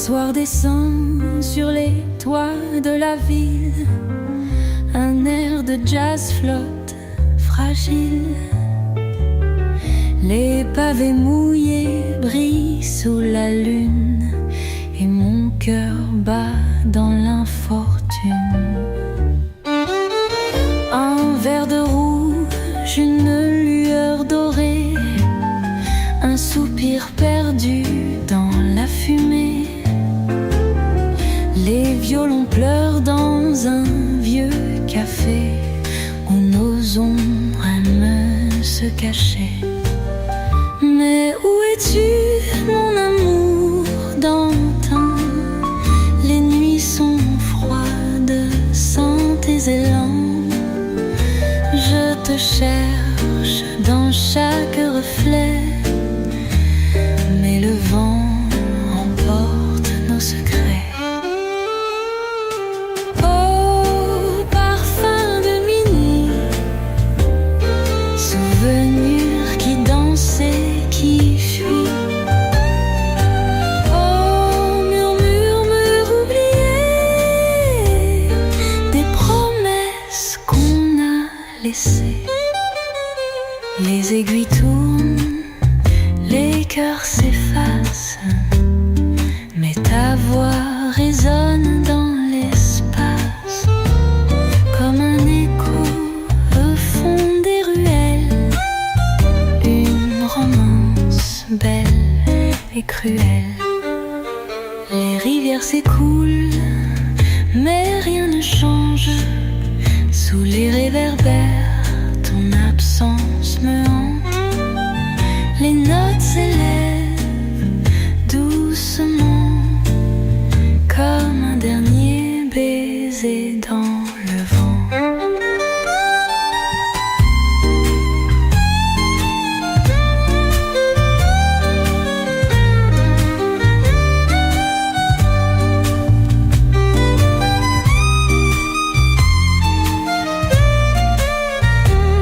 soir descend sur les toits de la ville. Un air de jazz flotte, fragile. Les pavés mouillés brillent sous la lune, et mon cœur bat dans l'infortune. Un verre de rouge, une lueur dorée, un soupir perdu dans la fumée. Les violons pleurent dans un vieux café où nos ombres aiment se cacher. Mais où es-tu, mon amour d'antan? Les nuits sont froides sans tes élans. Je te cherche dans chaque reflet, mais le vent emporte nos secrets. Oh, parfum de minuit, souvenir qui danse et qui fuit. Oh, murmure oublié, des promesses qu'on a laissées. Les aiguilles tournent, les cœurs s'effacent, mais ta voix résonne dans l'espace, comme un écho au fond des ruelles. Une romance belle et cruelle. Les rivières s'écoulent, mais rien ne change. Sous les réverbères, ton absence me hante. Les notes s'élèvent doucement, comme un dernier baiser dans le vent.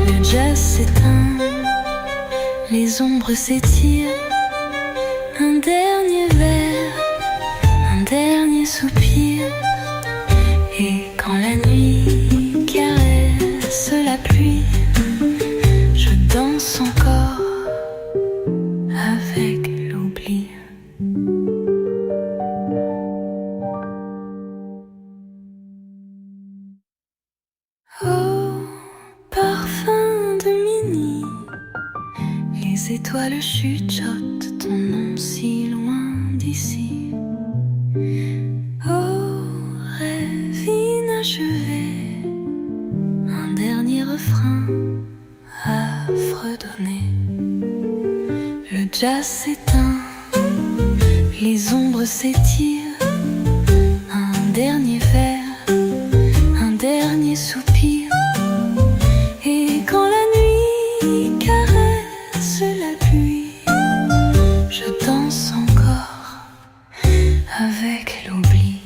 Le jazz s'éteint, les ombres s'étirent. Un dernier verre, un dernier soupir. Et quand la nuit caresse la pluie, je danse encore avec l'oubli. Oh, parfum de minuit, les étoiles chuchotent ton nom si loin d'ici. Oh, rêve inachevé, un dernier refrain à fredonner. Le jazz s'éteint, les ombres s'étirent. Un dernier verre, un dernier soupir. Et quand la nuit caresse la pluie, je danse encore avec l'oubli.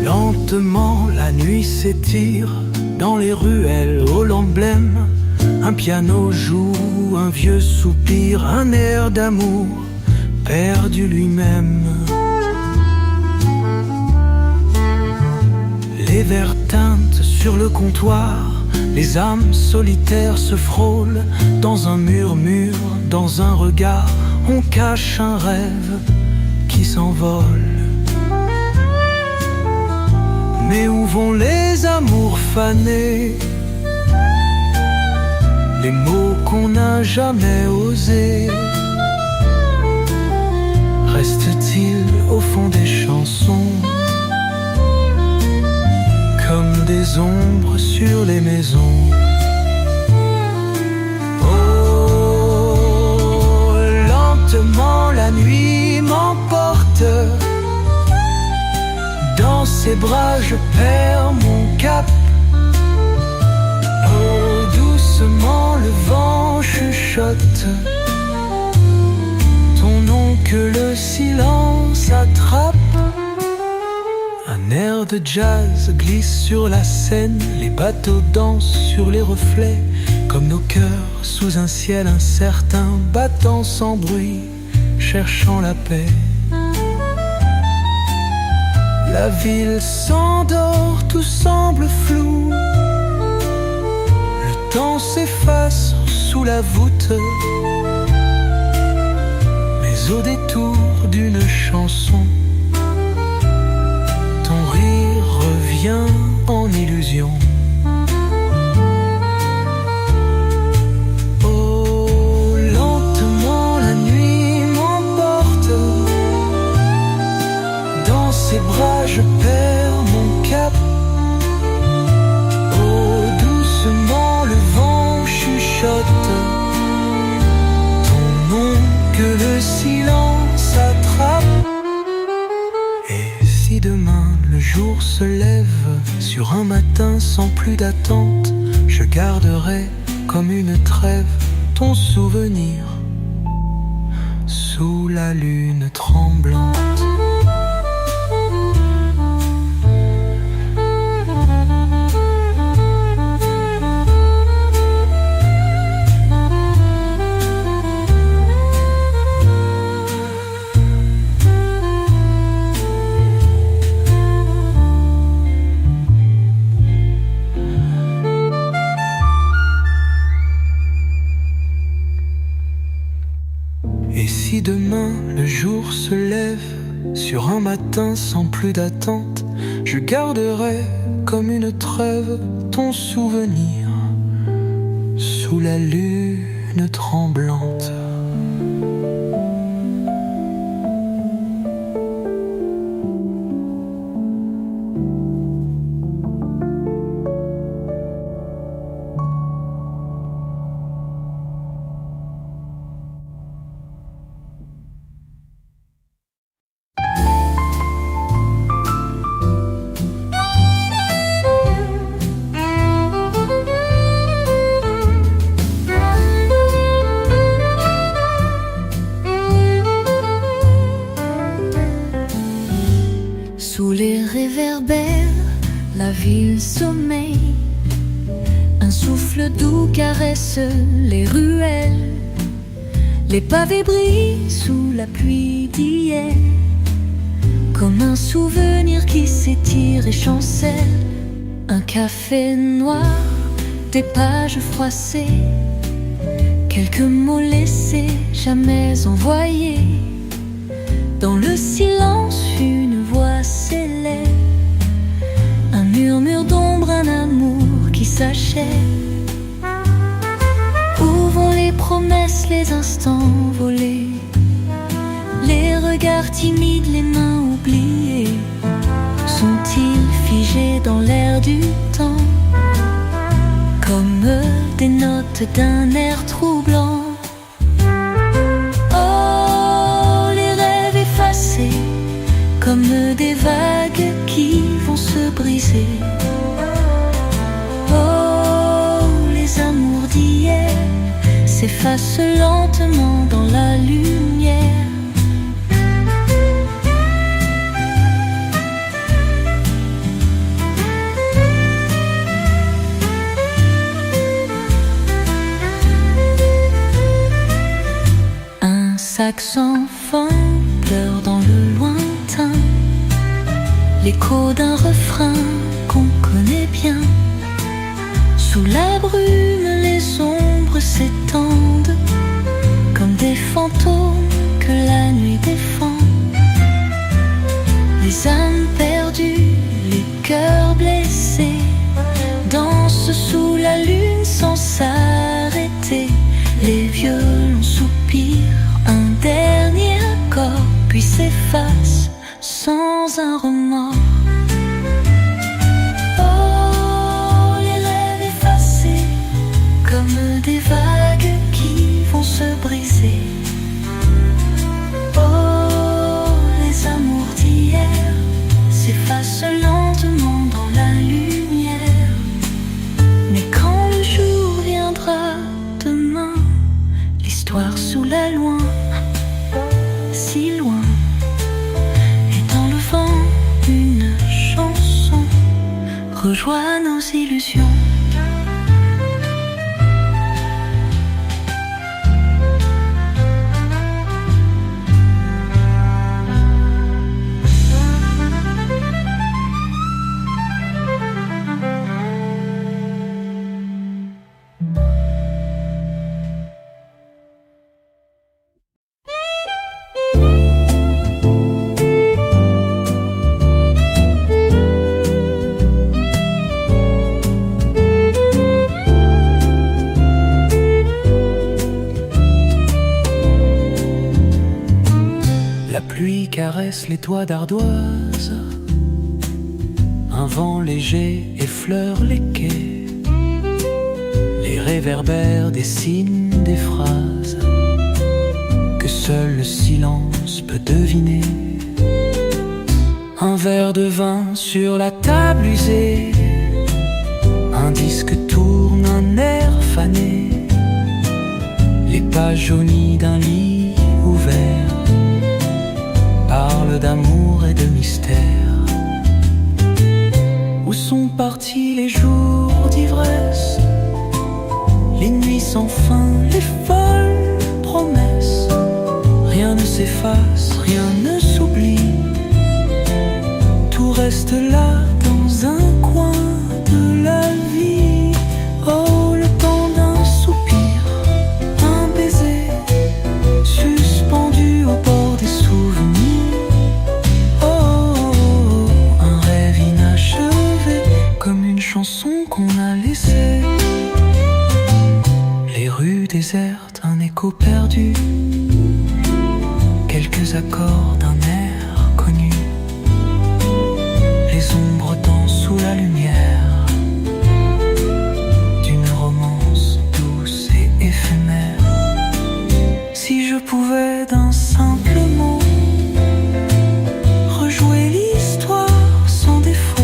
Lentement, la nuit s'étire dans les ruelles au l'emblème. Un piano joue, un vieux soupir, un air d'amour perdu lui-même. Les verres teintent sur le comptoir, les âmes solitaires se frôlent. Dans un murmure, dans un regard, on cache un rêve qui s'envole. Mais où vont les amours fanés, les mots qu'on n'a jamais osés? Restent-ils au fond des chansons, comme des ombres sur les maisons? Oh, lentement la nuit m'emporte. Dans ses bras je perds mon cap. Oh, doucement le vent chuchote. que le silence attrape. Un air de jazz glisse sur la Seine, les bateaux dansent sur les reflets, comme nos cœurs sous un ciel incertain, battant sans bruit, cherchant la paix. La ville s'endort, tout semble flou. Le temps s'efface sous la voûte. Mais au détour d'une chanson, ton rire revient en illusion. Oh, lentement la nuit m'emporte. Dans ses bras je perds mon cap. Oh, doucement le vent chuchote ton nom que le silence attrape. Et si demain le jour se lève sur un matin sans plus d'attente, je garderai comme une trêve ton souvenir sous la lune tremblante. Et si demain le jour se lève sur un matin sans plus d'attente, je garderai comme une trêve ton souvenir sous la lune tremblante. Sous les réverbères, la ville sommeille. Un souffle doux caresse les ruelles. Les pavés brillent sous la pluie d'hier, comme un souvenir qui s'étire et chancelle. Un café noir, des pages froissées, quelques mots laissés, jamais envoyés. Dans le silence, une voix s'élève, un murmure d'ombre, un amour qui s'achève. Où vont les promesses, les instants volés, les regards timides, les mains oubliées? Sont-ils figés dans l'air du temps, comme des notes d'un air troublant? Comme des vagues qui vont se briser. Oh, les amours d'hier s'effacent lentement dans la lumière. Un sac sans fin pleure dans le lointain, l'écho d'un refrain qu'on connaît bien. Sous la brume, les ombres s'étendent, comme des fantômes que la nuit défend. Les âmes perdues, les cœurs blessés, dansent sous la lune sans s'arrêter. Les violons soupirent un dernier accord, puis s'effacent sans un remords. Oh, les rêves effacés, comme des vagues qui vont se briser. Oh, les amours d'hier s'effacent lentement dans la lumière. Mais quand le jour viendra demain, l'histoire sous la loin, si rejoint nos illusions. La pluie caresse les toits d'ardoise, un vent léger effleure les quais, les réverbères dessinent des phrases que seul le silence peut deviner. Un verre de vin sur la table usée, un disque tourne, un air fané, les pages jaunies d'un lit ouvert parle d'amour et de mystère. Où sont partis les jours d'ivresse, les nuits sans fin, les folles promesses? Rien ne s'efface, rien ne s'oublie, tout reste là dans un coin de la vie. Oh, le temps d'un soupir, un baiser suspendu au bord des souvenirs. Chanson qu'on a laissée, les rues désertes, un écho perdu, quelques accords d'un air connu, les ombres dansent sous la lumière d'une romance douce et éphémère. Si je pouvais d'un simple mot rejouer l'histoire sans défaut,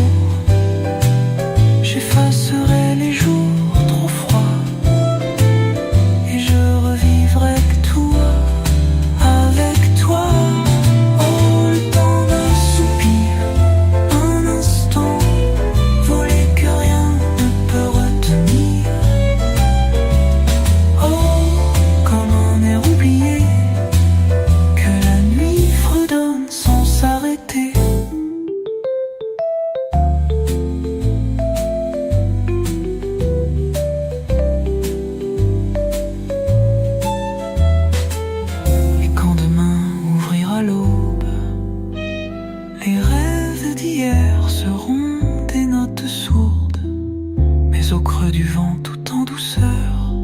j'effacerai les jours trop froids et je revivrai que toi, avec toi. Oh, le temps d'un soupir, un instant volé que rien ne peut retenir. Oh, comme un air oublié que la nuit fredonne sans s'arrêter. Les rêves d'hier seront des notes sourdes, mais au creux du vent tout en douceur,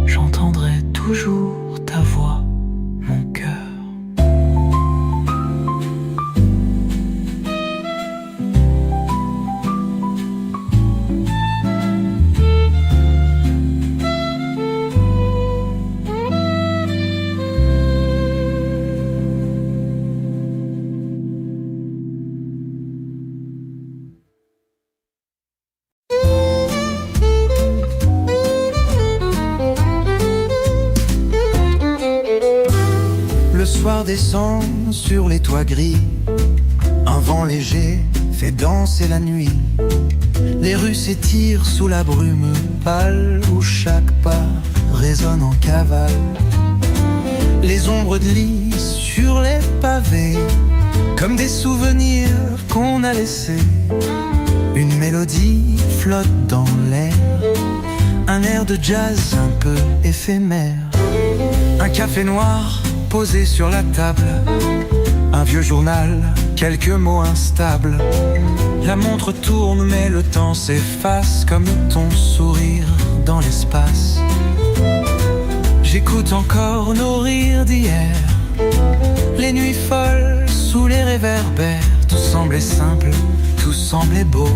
j'entendrai toujours ta voix, mon cœur. Le soir descend sur les toits gris, un vent léger fait danser la nuit. Les rues s'étirent sous la brume pâle où chaque pas résonne en cavale. Les ombres glissent sur les pavés comme des souvenirs qu'on a laissés. Une mélodie flotte dans l'air, un air de jazz un peu éphémère. Un café noir posé sur la table, un vieux journal, quelques mots instables. La montre tourne mais le temps s'efface comme ton sourire dans l'espace. J'écoute encore nos rires d'hier, les nuits folles sous les réverbères. Tout semblait simple, tout semblait beau,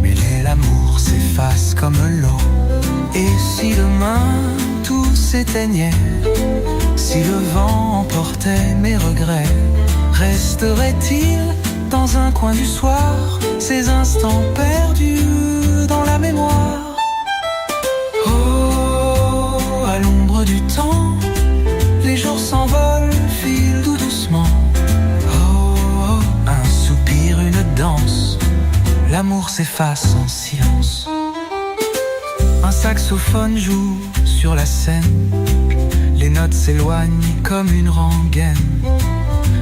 mais l'amour s'efface comme l'eau. Et si demain tout s'éteignait, si le vent emportait mes regrets, resterait-il dans un coin du soir ces instants perdus dans la mémoire? Oh, à l'ombre du temps, les jours s'envolent, filent tout doucement. Oh, un soupir, une danse, l'amour s'efface en silence. Un saxophone joue sur la scène, les notes s'éloignent comme une rengaine.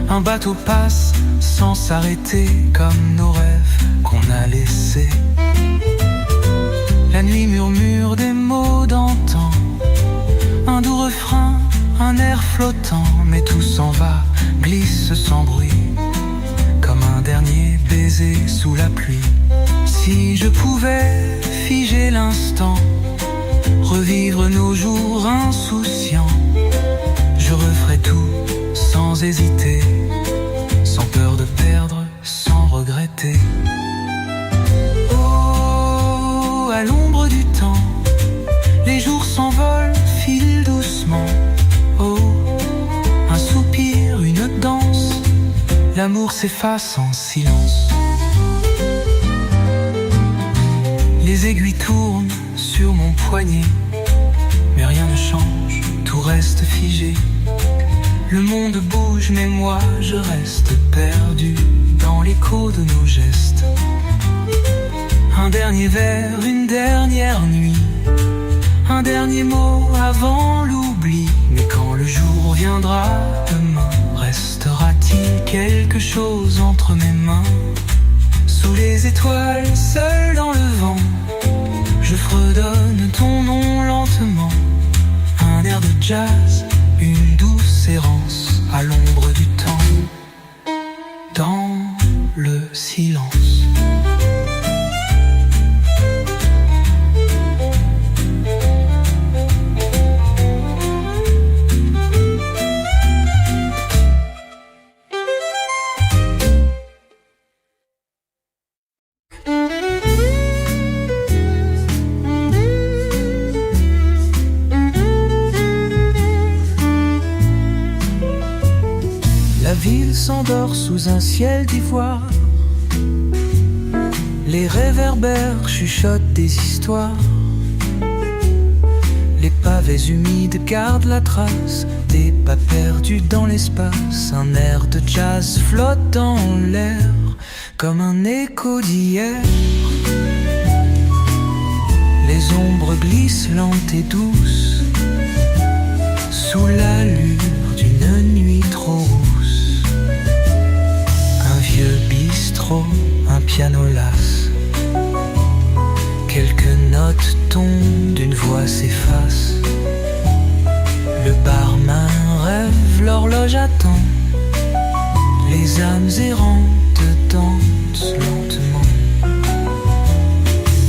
Un bateau passe sans s'arrêter, comme nos rêves qu'on a laissés. La nuit murmure des mots d'antan, un doux refrain, un air flottant, mais tout s'en va, glisse sans bruit, comme un dernier baiser sous la pluie. Si je pouvais figer l'instant, revivre nos jours insouciants, je referais tout sans hésiter, sans peur de perdre, sans regretter. Oh, à l'ombre du temps, les jours s'envolent, filent doucement. Oh, un soupir, une danse, l'amour s'efface en silence. Les aiguilles tournent sur mon poignet, mais rien ne change, tout reste figé. Le monde bouge, mais moi je reste perdu dans l'écho de nos gestes. Un dernier verre, une dernière nuit, un dernier mot avant l'oubli. Mais quand le jour viendra demain, restera-t-il quelque chose entre mes mains? Sous les étoiles, seul dans le vent, je fredonne ton nom lentement. Un air de jazz, une douce errance à l'ombre du temps, dans le silence. La ville s'endort sous un ciel d'ivoire, les réverbères chuchotent des histoires. Les pavés humides gardent la trace des pas perdus dans l'espace. Un air de jazz flotte dans l'air comme un écho d'hier. Les ombres glissent lentes et douces sous l'allure d'une nuit trop rousse. Un vieux bistrot, un piano las, quelques notes tombent, d'une voix s'efface. Le barman rêve, l'horloge attend, les âmes errantes dansent lentement.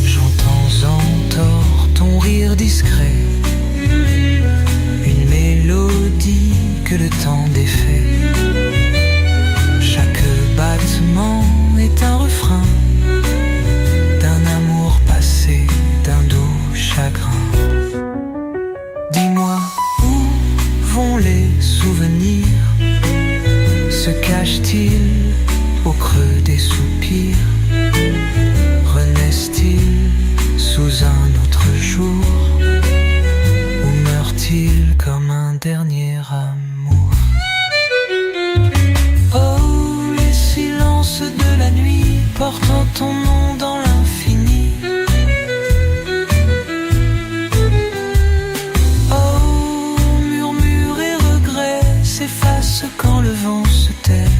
J'entends en tort ton rire discret, une mélodie que le temps défait. Chaque battement est un refrain d'un amour passé, d'un doux chagrin. Dis-moi, où vont les souvenirs? Se cachent-ils au creux des soupirs? Renaissent-ils sous un autre jour? Ou meurent-ils comme un dernier amour? Oh, les silences de la nuit portant ton nom dans l'infini. Oh, murmures et regrets s'effacent quand le vent se tait.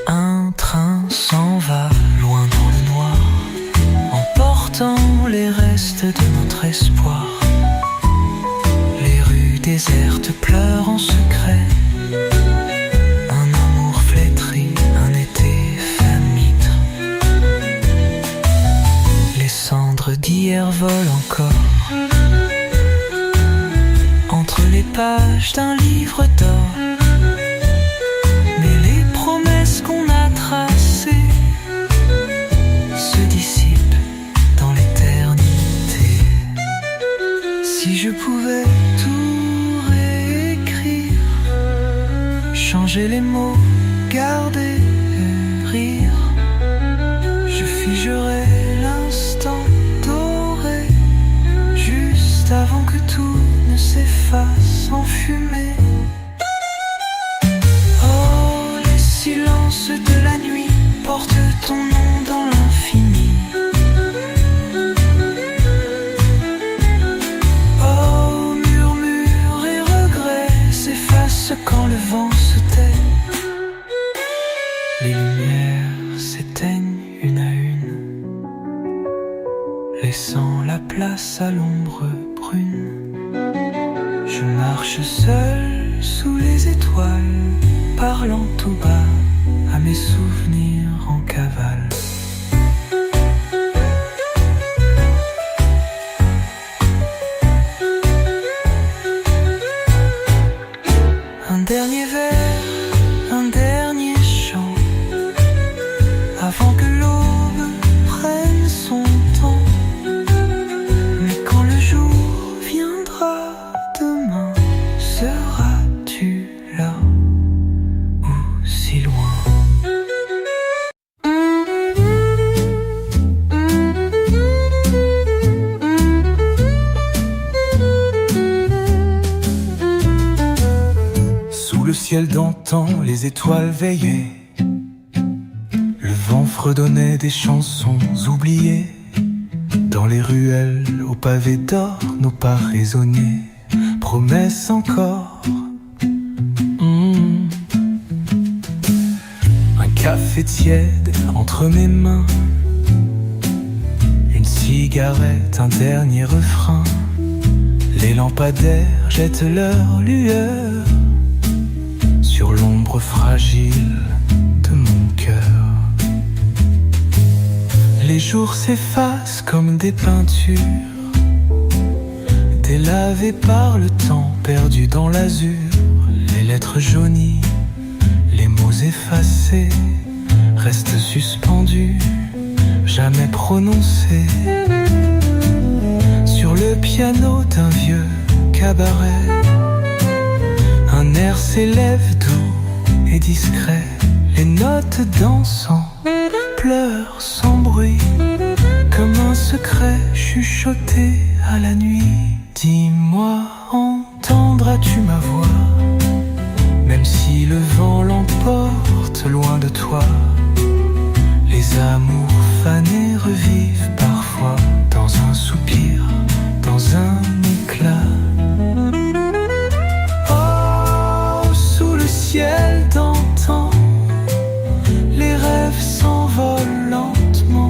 Un train s'en va loin dans le noir, emportant les restes de notre espoir. Les rues désertes pleurent en secret, un amour flétri, un été éphémère. Les cendres d'hier volent encore entre les pages d'un livre d'or. Mais les promesses qu'on a tracées se dissipent dans l'éternité. Si je pouvais tout réécrire, changer les mots, garder le rire, je figerais l'instant doré, juste avant que tout ne s'efface en fumée. ton nom dans l'infini. Oh, murmure et regret s'effacent quand le vent se tait. Les lumières s'éteignent une à une, laissant la place à l'ombre brune. Je marche seul sous les étoiles, parlant tout bas à mes souvenirs en cavale. Un dernier vers, un dernier chant, avant que l'aube prenne son temps. Mais quand le jour viendra demain, seras-tu là ou si loin? Sous le ciel d'antan, les étoiles veillaient. Le vent fredonnait des chansons oubliées. Dans les ruelles, aux pavés d'or, nos pas résonnaient. Promesses encore. Un café tiède entre mes mains, une cigarette, un dernier refrain. Les lampadaires jettent leur lueur sur l'ombre fragile de mon cœur. Les jours s'effacent comme des peintures, délavées par le temps, perdues dans l'azur. Les lettres jaunies, les mots effacés, restent suspendus, jamais prononcés. Sur le piano d'un vieux cabaret, un air s'élève doux et discret. Les notes dansant pleurent sans bruit, comme un secret chuchoté à la nuit. Dis-moi, entendras-tu ma voix, même si le vent l'emporte loin de toi? Les amours fanés revivent parfois dans un soupir, dans un éclat. Oh, sous le ciel d'antan, les rêves s'envolent lentement.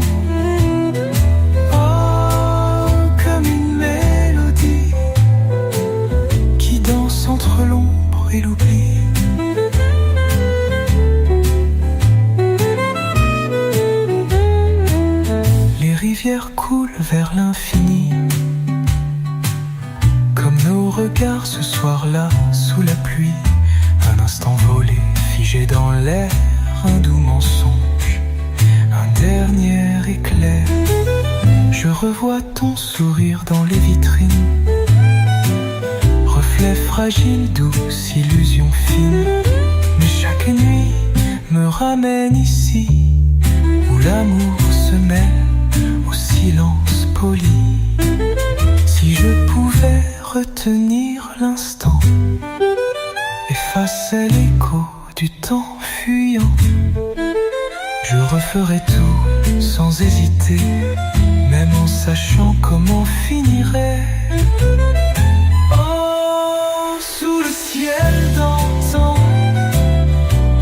Oh, comme une mélodie qui danse entre l'ombre et l'oubli. Les rivières coulent vers l'infini, comme nos regards ce soir-là sous la pluie. Un instant volé, figé dans l'air, un doux mensonge, un dernier éclair. Je revois ton sourire dans les vitrines, reflet fragile, douce illusion fine. Mais chaque nuit me ramène ici, où l'amour se mêle au silence poli. Si je pouvais retenir l'instant, effacer l'écho du temps fuyant, je referais tout sans hésiter, même en sachant comment finirait. Oh, sous le ciel d'antan,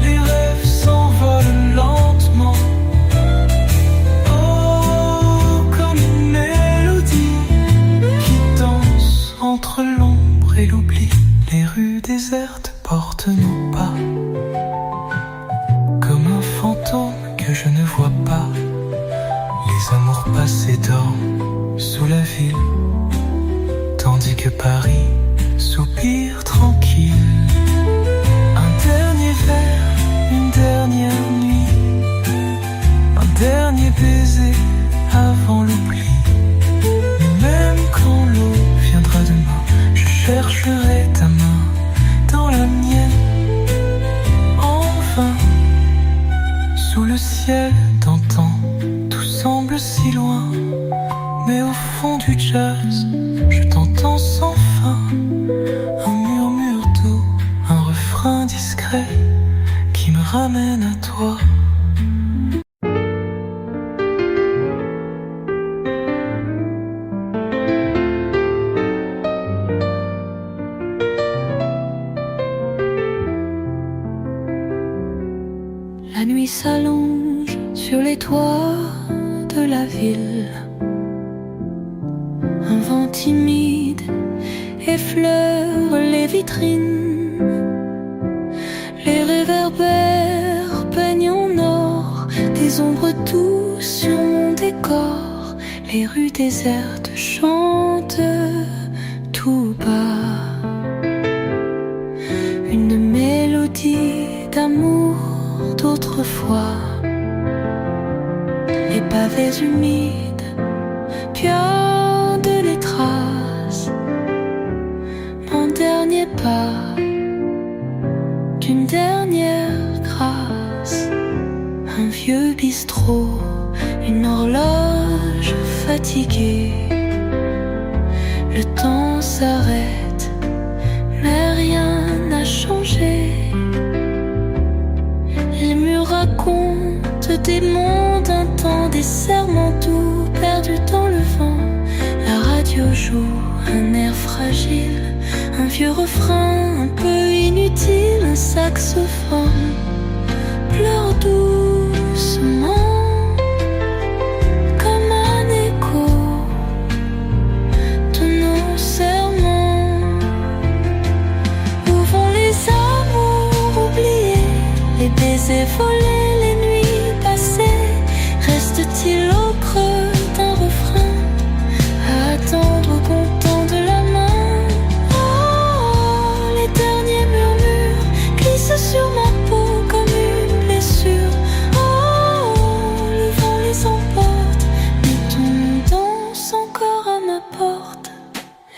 les rêves s'envolent lentement. Oh, comme une mélodie qui danse entre l'ombre et l'oubli. Les rues désertes portent nos pas, comme un fantôme que je ne vois pas. Les amours passés dorment sous la ville, tandis que Paris soupire tranquille. Un dernier verre, une dernière nuit, un dernier baiser avant l'oubli. Mais même quand l'eau viendra demain, je chercherai ta main dans la mienne. En vain, sous le ciel d'antan, tout semble si loin. Mais au fond du jazz, je t'entends sans fin. Un murmure doux, un refrain discret qui me ramène à toi. nuit s'allonge sur les toits de la ville. Un vent timide effleure les vitrines. Les réverbères peignent en or des ombres douces sur mon décor. Les rues désertes chantent tout bas une mélodie d'amour d'autrefois. Les pavés humides perdent les traces. Mon dernier pas d'une dernière grâce. Un vieux bistrot, une horloge fatiguée. Le temps s'arrête, mais rien n'a changé. Les murs racontent des mondes, un temps, des serments doux perdus dans le vent. La radio joue un air fragile, un vieux refrain un peu inutile. Un saxophone pleure doucement comme un écho de nos serments. Où vont les amours oubliés, les baisers volés, les nuits passées? Reste-t-il au creux d'un refrain à attendre qu'on tende la main? Oh, les derniers murmures glissent sur ma peau comme une blessure. Oh, le vent les emporte, mais ton nom danse encore à ma porte.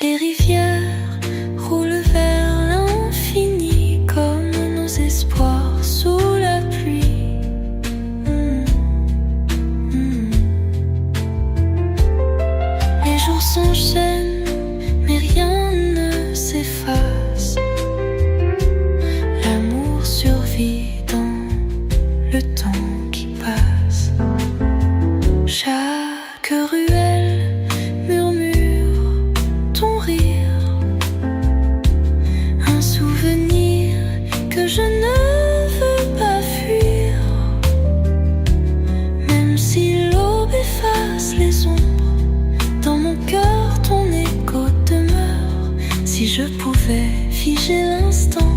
Les rivières roulent vers l'infini comme nos espoirs sous la pluie. Les jours s'enchaînent, mais rien ne s'efface. L'amour survit dans le temps qui passe. Chaque ruelle murmure ton rire, un souvenir que je ne veux pas fuir. Même si l'aube efface les ombres, dans mon cœur ton écho demeure. Si je pouvais figer l'instant,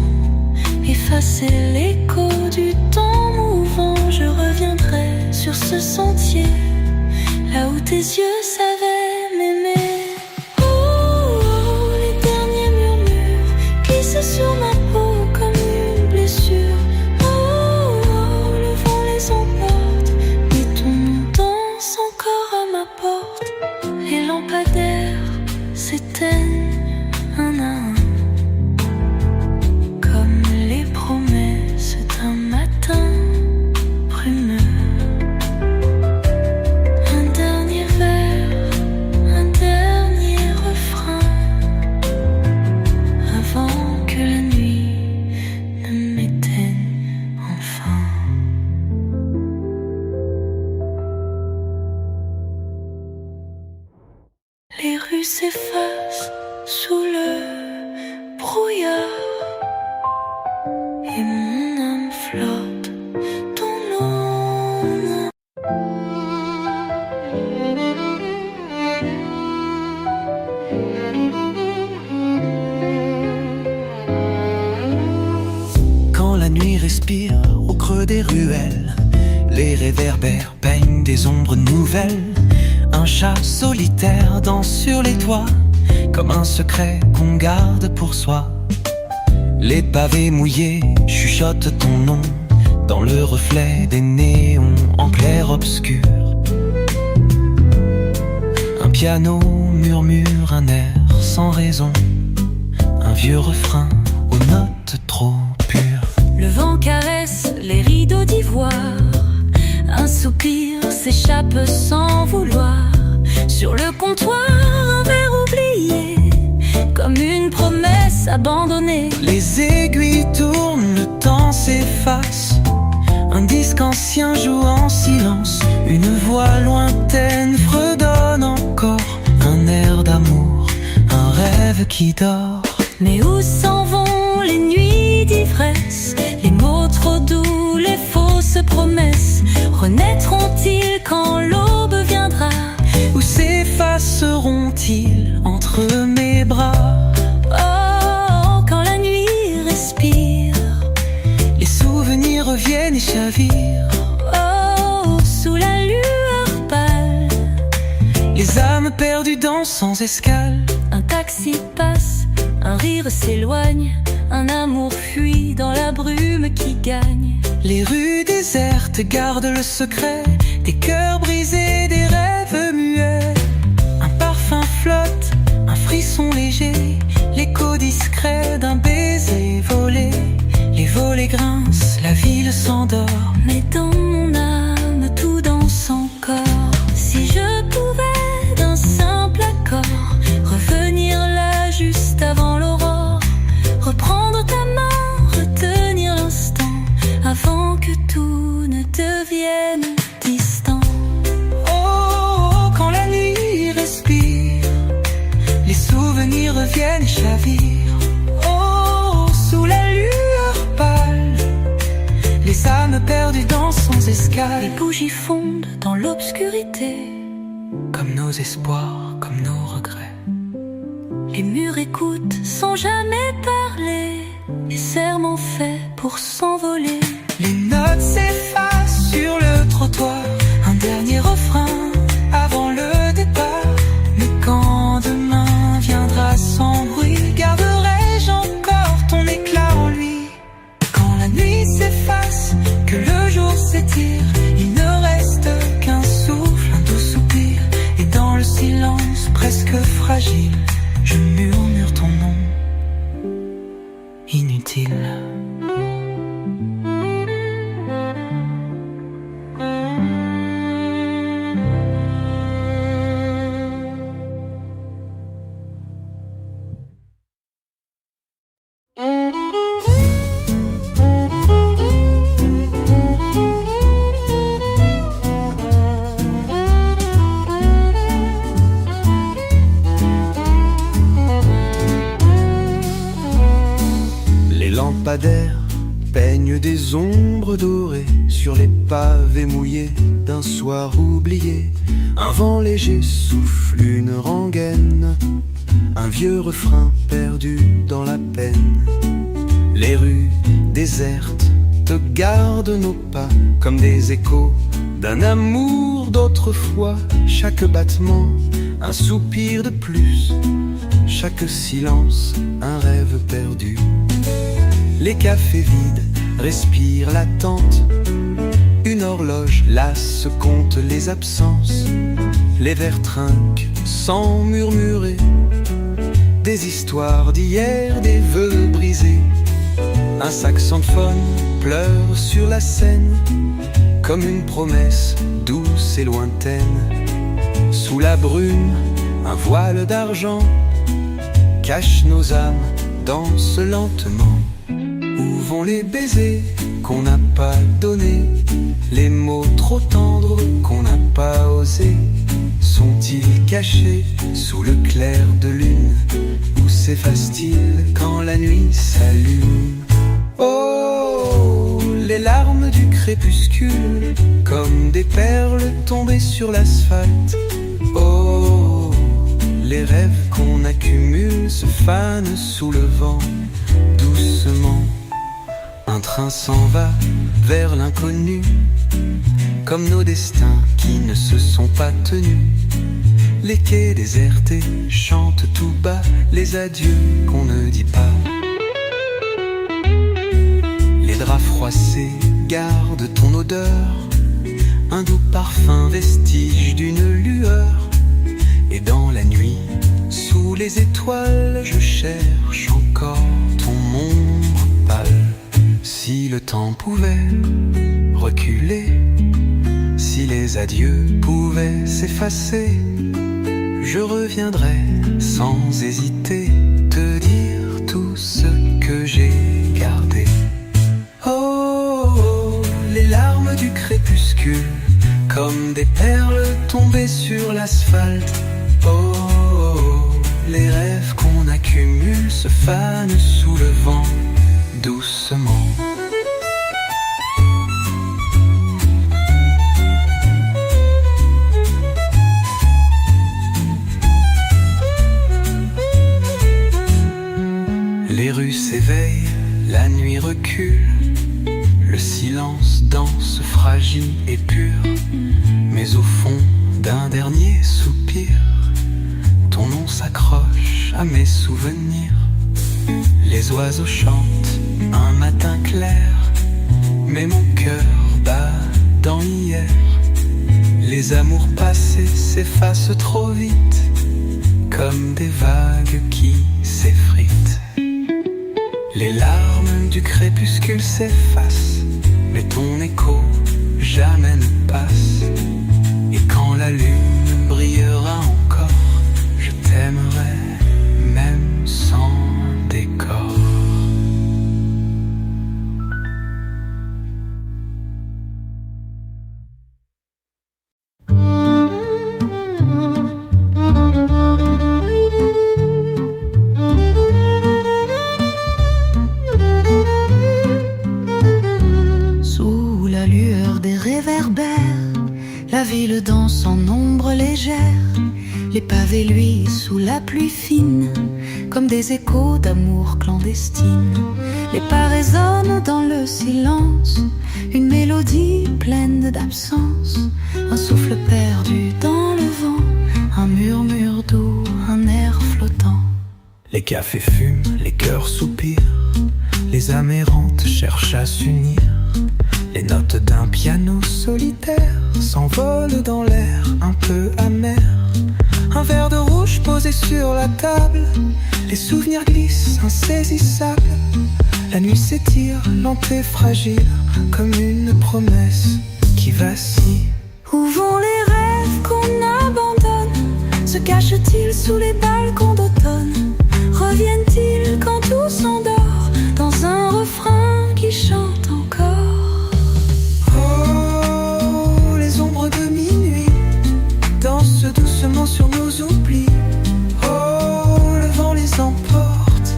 effacer l'écho du temps mouvant, je reviendrais sur ce sentier, là où tes yeux savaient m'aimer. Oh, oh, les derniers murmures glissent sur ma peau comme une blessure. Oh, oh, le vent les emporte, mais ton nom danse encore à ma porte. Les lampadaires s'éteignent un à un, comme les promesses d'un matin brumeux. Un dernier vers, un dernier refrain, avant que la nuit ne m'éteigne enfin. Les rues s'effacent sous le brouillard et mon âme flotte dans l'ombre. Quand la nuit respire au creux des ruelles, les réverbères peignent des ombres nouvelles. Un chat solitaire danse sur les toits, comme un secret qu'on garde pour soi. Les pavés mouillés chuchotent ton nom dans le reflet des néons en clair-obscur. Un piano murmure un air sans raison, un vieux refrain aux notes trop pures. Le vent caresse les rideaux d'ivoire, un soupir s'échappe sans vouloir. Sur le comptoir, un verre oublié, comme une promesse abandonnée. Les aiguilles tournent, le temps s'efface. Un disque ancien joue en silence. Une voix lointaine fredonne encore. Un air d'amour, un rêve qui dort. Mais où s'en vont les nuits d'ivresse? Les mots trop doux, les fausses promesses renaîtront-ils quand l'aube viendra? Ou s'effaceront-ils entre mes bras? Oh, quand la nuit respire, les souvenirs reviennent et chavirent. oh, sous la lueur pâle, Les âmes perdues dansent sans escale. un taxi passe, un rire s'éloigne, un amour fuit dans la brume qui gagne. Les rues désertes gardent le secret des cœurs brisés, des rêves muets. Un parfum flotte, un frisson léger, l'écho discret d'un baiser volé. Les volets grincent, la ville s'endort, Mais dans mon âme, tout danse encore. Si je pouvais d'un simple accord revenir là juste avant l'aurore, reprendre ta main, retenir l'instant avant que tout ne devienne distant. Oh, quand la nuit respire, les souvenirs reviennent et chavirent. Oh, sous la lueur pâle, les âmes perdues dansent sans escale. Les bougies fondent dans l'obscurité, Comme nos espoirs, comme nos regrets. les murs écoutent sans jamais parler, les serments faits pour s'envoler. Les notes s'effacent sur le trottoir, un dernier refrain avant le départ. Mais quand demain viendra sans bruit, garderai-je encore ton éclat en lui? Quand la nuit s'efface, que le jour s'étire, il ne reste qu'un souffle, un doux soupir. Et dans le silence presque fragile, je murmure ton nom, inutile. Les lampadaires peignent des ombres dorées sur les pavés mouillés d'un soir oublié. Un vent léger souffle une rengaine, un vieux refrain perdu dans la peine. Les rues désertes te gardent nos pas comme des échos d'un amour d'autrefois. Chaque battement, un soupir de plus, chaque silence, un rêve perdu. Les cafés vides respirent l'attente, une horloge lasse compte les absences. Les verres trinquent sans murmurer, des histoires d'hier, des vœux brisés. Un saxophone pleure sur la scène, comme une promesse douce et lointaine. Sous la brume, un voile d'argent cache nos âmes, danse lentement. Où vont les baisers qu'on n'a pas donnés, les mots trop tendres qu'on n'a pas osés? Sont-ils cachés sous le clair de lune, ou s'effacent-ils quand la nuit s'allume? Oh, les larmes du crépuscule, comme des perles tombées sur l'asphalte. Oh, les rêves qu'on accumule se fanent sous le vent, doucement. Un train s'en va vers l'inconnu, comme nos destins qui ne se sont pas tenus. Les quais désertés chantent tout bas les adieux qu'on ne dit pas. Les draps froissés gardent ton odeur, un doux parfum vestige d'une lueur. Et dans la nuit, sous les étoiles, je cherche encore ton ombre pâle. Si le temps pouvait reculer, si les adieux pouvaient s'effacer, je reviendrais sans hésiter te dire tout ce que j'ai gardé. Oh, oh, les larmes du crépuscule, comme des perles tombées sur l'asphalte. Oh, oh, les rêves qu'on accumule se fanent sous le vent, doucement. pur. Mais au fond d'un dernier soupir, ton nom s'accroche à mes souvenirs. Les oiseaux chantent un matin clair, mais mon cœur bat dans hier. Les amours passés s'effacent trop vite, comme des vagues qui s'effritent. Les larmes du crépuscule s'effacent, mais ton écho jamais ne passe. Et quand la lune brillera encore, je t'aimerai même sans décor. Sous la lueur des réverbères, la ville danse en ombre légère. Les pavés luisent sous la pluie fine, comme des échos d'amour clandestine. Les pas résonnent dans le silence, une mélodie pleine d'absence. Un souffle perdu dans le vent, un murmure doux, un air flottant. Les cafés fument, les cœurs soupirent, les âmes errantes cherchent à s'unir. Les notes d'un piano solitaire s'envolent dans l'air un peu amer. Un verre de rouge posé sur la table, les souvenirs glissent insaisissables. La nuit s'étire, lente et fragile, comme une promesse qui vacille. Où vont les rêves qu'on abandonne? Se cachent-ils sous les balcons d'automne? Reviennent-ils quand tout s'endort dans un refrain qui chante encore? Oh, les ombres de minuit dansent doucement sur nos oublis. Oh, le vent les emporte,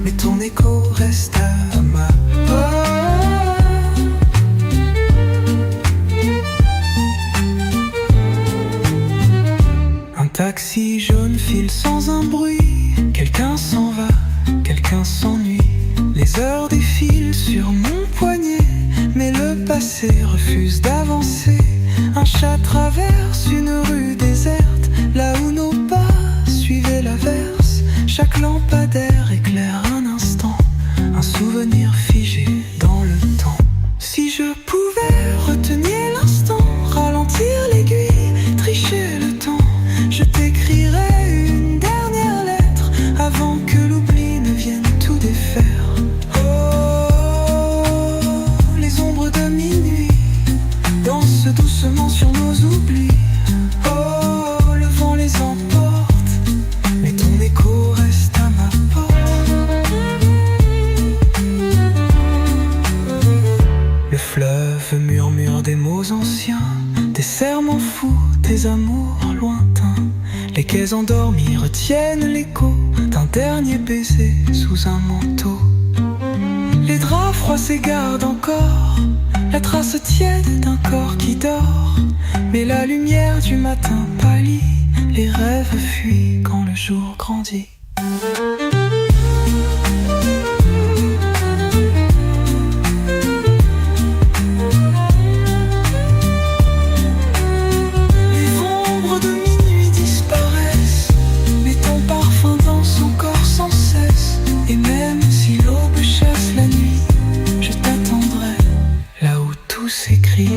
mais ton écho reste à ma porte. Un taxi jaune file sans un bruit. Quelqu'un s'en va, quelqu'un s'ennuie. Les heures défilent sur mon poignet, mais le passé refuse d'avancer. Un chat traverse une rue déserte, là où nos pas suivaient l'averse. Chaque lampadaire éclaire un instant, un souvenir figé dans le temps. Si je pouvais retenir l'instant, ralentir l'aiguille, tricher le temps, je t'écrirais une dernière lettre avant que l'oubli ne vienne tout défaire. Oh, les ombres de minuit dansent doucement sur nos oublis. Oh, le vent les emporte, mais ton écho reste à ma porte. Le fleuve murmure des mots anciens, des serments fous, des amours lointains. Les quais endormis retiennent l'écho d'un dernier baiser sous un manteau. Les draps froids s'égardent encore, la trace tiède d'un corps qui dort. Mais la lumière du matin pâlit, les rêves fuient quand le jour grandit. Les ombres de minuit disparaissent, mais ton parfum danse encore sans cesse. Et même si l'aube chasse la nuit, je t'attendrai là où tout s'écrit.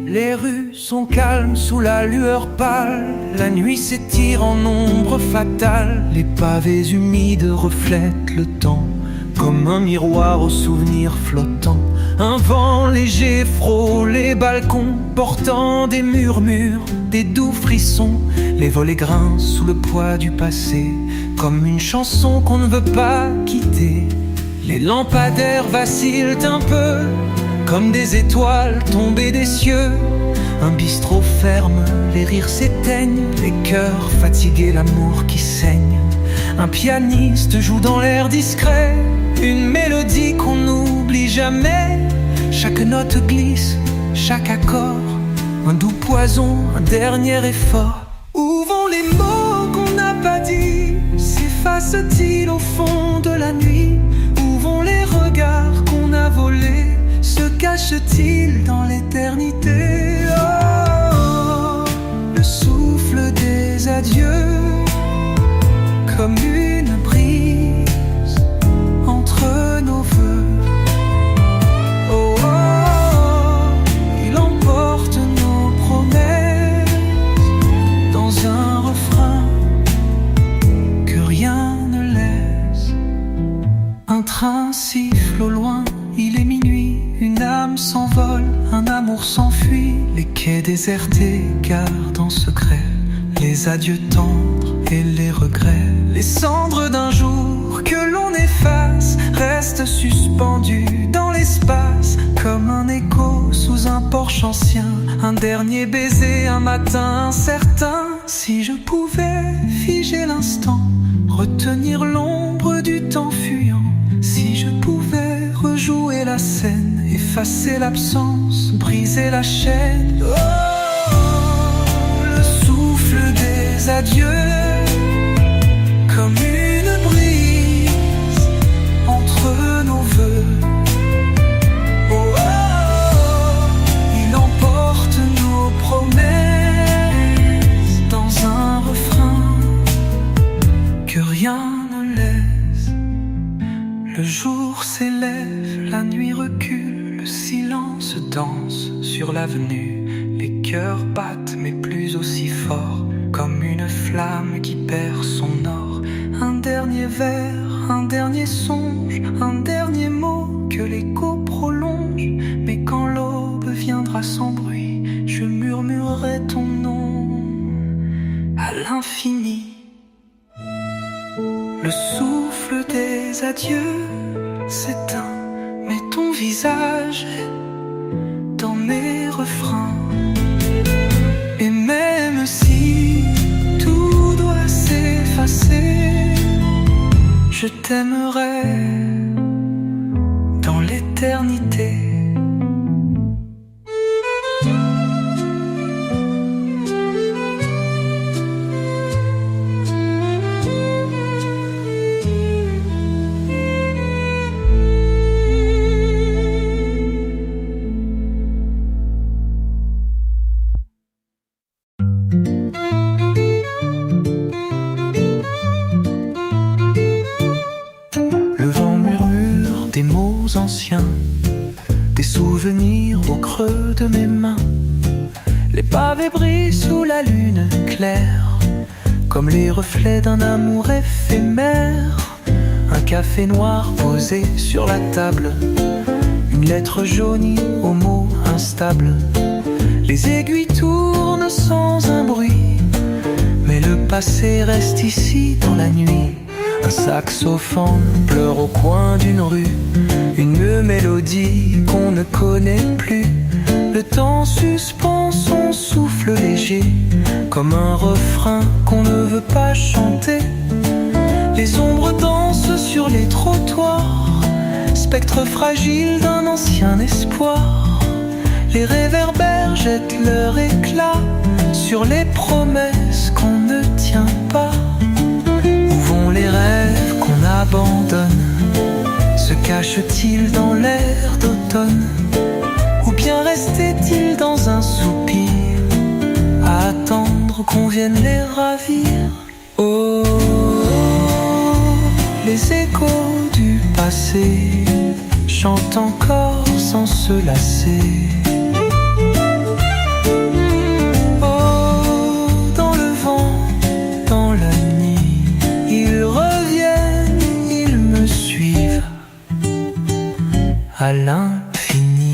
Les rues sont calmes sous la lueur pâle, la nuit s'étire en ombre fatale. Les pavés humides reflètent le temps, comme un miroir aux souvenirs flottants. Un vent léger frôle les balcons, portant des murmures, des doux frissons. Les volets grincent sous le poids du passé, comme une chanson qu'on ne veut pas quitter. Les lampadaires vacillent un peu, comme des étoiles tombées des cieux. Un bistrot ferme, les rires s'éteignent, les cœurs fatigués, l'amour qui saigne. Un pianiste joue dans l'air discret une mélodie qu'on n'oublie jamais. Chaque note glisse, chaque accord, un doux poison, un dernier effort. Où vont les mots qu'on n'a pas dit? S'effacent-ils au fond de la nuit? Où vont les regards qu'on a volés? Se cachent-ils dans l'éternité? Oh, le souffle des adieux, comme une brise entre nos voeux. Oh, oh, il emporte nos promesses dans un refrain que rien ne laisse. Un train siffle au loin, il est minuit, une âme s'envole, un amour s'enfuit. Les quais désertés gardent en secret les adieux tendres et les regrets. Les cendres d'un jour que l'on efface restent suspendues dans l'espace, comme un écho sous un porche ancien. Un dernier baiser, un matin incertain. Si je pouvais figer l'instant, retenir l'ombre du temps fuyant. Si je pouvais rejouer la scène, effacer l'absence, briser la chaîne. Oh, le souffle des adieux, comme une brise entre nos voeux. Oh, oh, il emporte nos promesses dans un refrain que rien ne laisse. Le jour s'élève, la nuit recule, le silence danse sur l'avenue. Les cœurs battent mais plus aussi fort, comme une flamme qui perd son or. Un dernier vers, un dernier songe, un dernier mot que l'écho prolonge. Mais quand l'aube viendra sans bruit, je murmurerai ton nom à l'infini. Le souffle des adieux s'éteint, mais ton visage est dans mes refrains. Et même si tout doit s'effacer, je t'aimerai dans l'éternité. Des mots anciens, des souvenirs au creux de mes mains. Les pavés brillent sous la lune claire, comme les reflets d'un amour éphémère. Un café noir posé sur la table, une lettre jaunie aux mots instables. Les aiguilles tournent sans un bruit, mais le passé reste ici dans la nuit. Un saxophone pleure au coin d'une rue, une mélodie qu'on ne connaît plus. Le temps suspend son souffle léger, comme un refrain qu'on ne veut pas chanter. Les ombres dansent sur les trottoirs, spectre fragile d'un ancien espoir. Les réverbères jettent leur éclat sur les promesses qu'on ne tient pas. Les rêves qu'on abandonne, se cachent-ils dans l'air d'automne? Ou bien restait-il dans un soupir, à attendre qu'on vienne les ravir? Oh, les échos du passé chantent encore sans se lasser. À l'infini.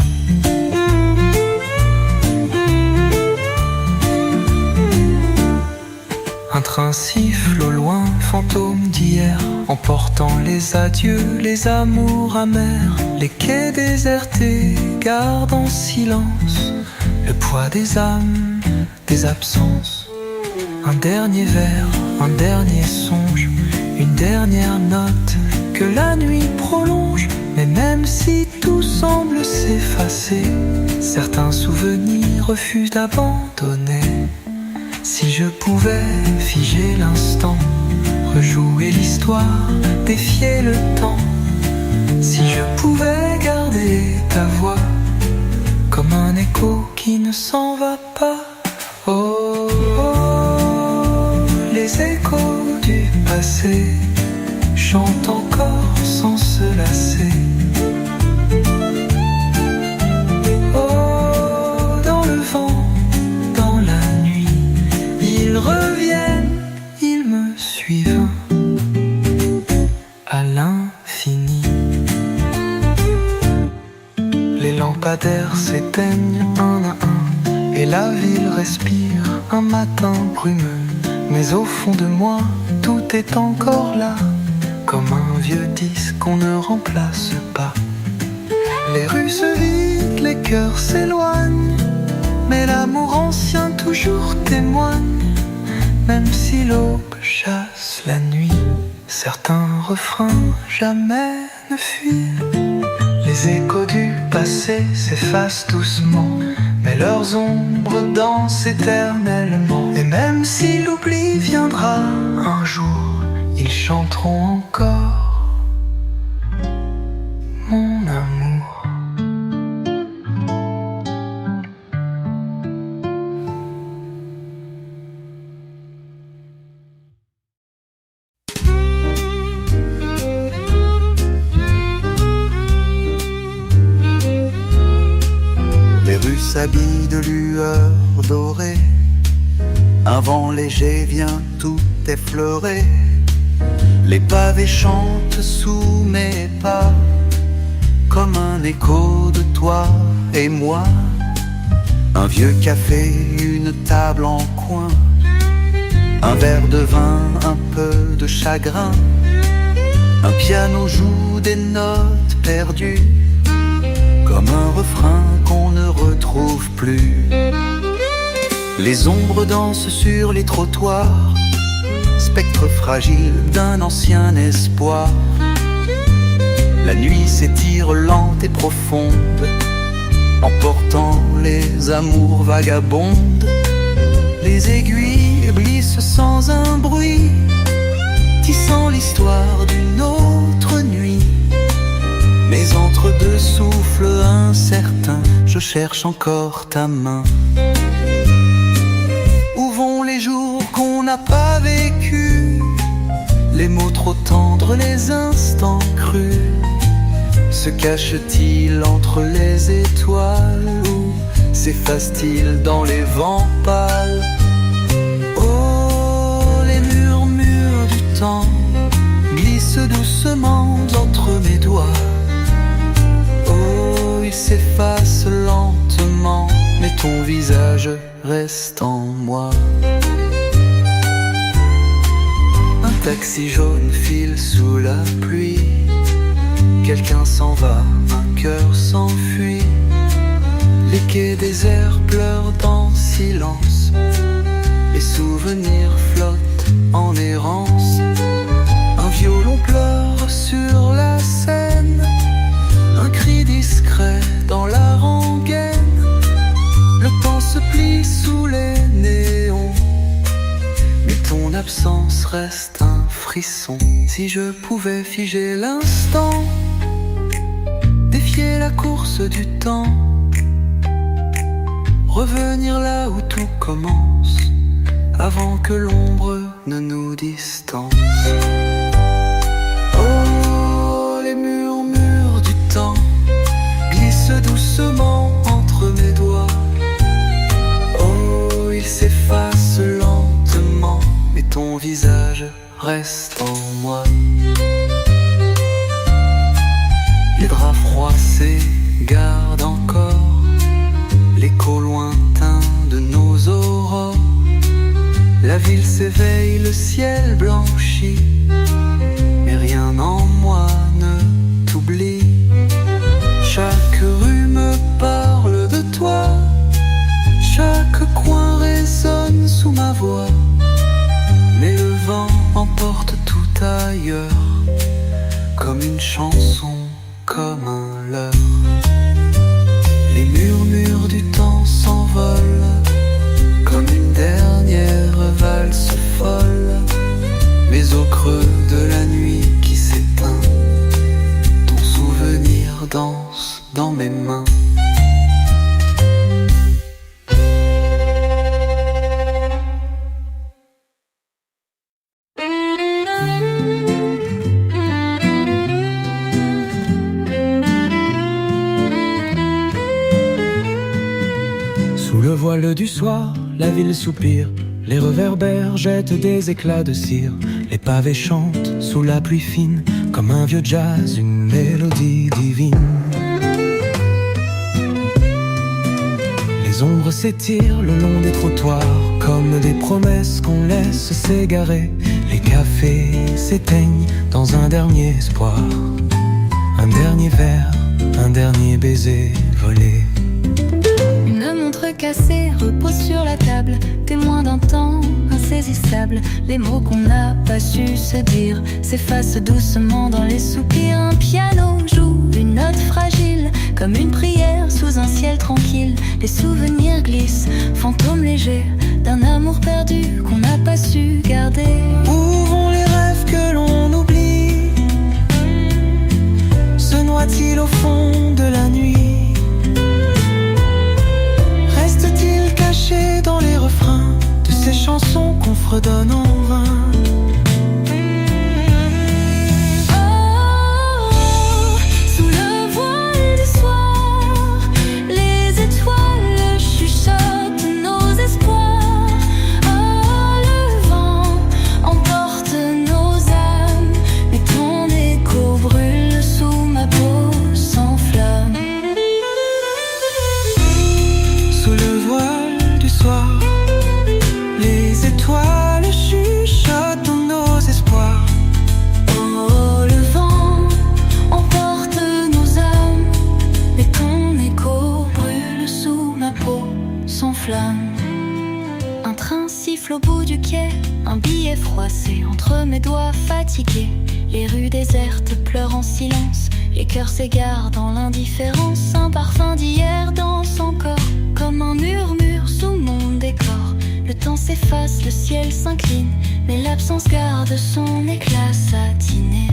Un train siffle au loin, fantôme d'hier, emportant les adieux, les amours amers. Les quais désertés gardent en silence le poids des âmes, des absences. Un dernier vers, un dernier songe, une dernière note que la nuit prolonge. Mais même si tout semble s'effacer, certains souvenirs refusent d'abandonner. Si je pouvais figer l'instant, rejouer l'histoire, défier le temps. Si je pouvais garder ta voix comme un écho qui ne s'en va pas. Oh, oh, les échos du passé chantent encore sans se lasser. Oh, dans le vent, dans la nuit, ils reviennent, ils me suivent à l'infini. Les lampadaires s'éteignent un à un et la ville respire un matin brumeux. Mais au fond de moi, tout est encore là, comme un vieux disque qu'on ne remplace pas. Les rues se vident, les cœurs s'éloignent, mais l'amour ancien toujours témoigne. Même si l'aube chasse la nuit, certains refrains jamais ne fuient. Les échos du passé s'effacent doucement, mais leurs ombres dansent éternellement. Et même si l'oubli viendra un jour, ils chanteront encore mon amour. Les rues s'habillent de lueurs dorées, un vent léger vient tout effleurer. Les pavés chantent sous mes pas, comme un écho de toi et moi. Un vieux café, une table en coin, un verre de vin, un peu de chagrin. Un piano joue des notes perdues, comme un refrain qu'on ne retrouve plus. Les ombres dansent sur les trottoirs, spectre fragile d'un ancien espoir. La nuit s'étire lente et profonde, emportant les amours vagabondes. Les aiguilles glissent sans un bruit, tissant l'histoire d'une autre nuit. Mais entre deux souffles incertains, je cherche encore ta main. Où vont les jours qu'on n'a pas vécus, les mots trop tendres, les instants crus? Se cache-t-il entre les étoiles ou s'efface-t-il dans les vents pâles? Oh, les murmures du temps glissent doucement entre mes doigts. Oh, il s'efface lentement, mais ton visage reste en moi. Un taxi jaune file sous la pluie, quelqu'un s'en va, un cœur s'enfuit. Les quais déserts pleurent en silence, les souvenirs flottent en errance. Un violon pleure sur la scène, un cri discret dans la rengaine. Le temps se plie sous les néons, mais ton absence reste un frisson. Si je pouvais figer l'instant, défier la course du temps, revenir là où tout commence, avant que l'ombre ne nous distance. Oh, les murmures du temps glissent doucement entre mes doigts. Oh, ils s'effacent lentement, mais ton visage reste en moi. Les draps froissés gardent encore l'écho lointain de nos aurores. La ville s'éveille, le ciel blanchit, mais rien en moi ne t'oublie. Chaque rue me parle de toi, chaque coin résonne sous ma voix, mais le vent emporte tout ailleurs. ailleurs, comme une chanson, comme un leurre. Les murmures du temps s'envolent, comme une dernière valse folle. Mais au creux de la nuit qui s'éteint, ton souvenir danse dans mes mains. Sous le voile du soir, la ville soupire. Les réverbères jettent des éclats de cire. Les pavés chantent sous la pluie fine, comme un vieux jazz, une mélodie divine. Les ombres s'étirent le long des trottoirs, comme des promesses qu'on laisse s'égarer. Les cafés s'éteignent dans un dernier espoir, un dernier verre, un dernier baiser volé. Une montre cassée repose sur la table, témoin d'un temps insaisissable. Les mots qu'on n'a pas su se dire s'effacent doucement dans les soupirs. Un piano joue une note fragile, comme une prière sous un ciel tranquille. Les souvenirs glissent, fantômes légers, d'un amour perdu qu'on n'a pas su garder. Où vont les rêves que l'on oublie? Se noie-t-il au fond de la nuit? Reste-t-il caché dans les refrains de ces chansons qu'on fredonne en vain? Oh, sous le voile du soir, les étoiles chuchotent nos espoirs. Oh, le vent emporte nos âmes, mais ton écho brûle sous ma peau sans flamme. Sous le voile du soir, les étoiles chuchotent nos espoirs. Oh, le vent emporte nos âmes, mais ton écho brûle sous ma peau sans flamme. Un train siffle au bout du quai, un billet froissé entre mes doigts fatigués. Les rues désertes pleurent en silence, les cœurs s'égarent dans l'indifférence. Un parfum d'hier danse encore, comme un murmure sous mon décor. Le temps s'efface, le ciel s'incline, mais l'absence garde son éclat satiné.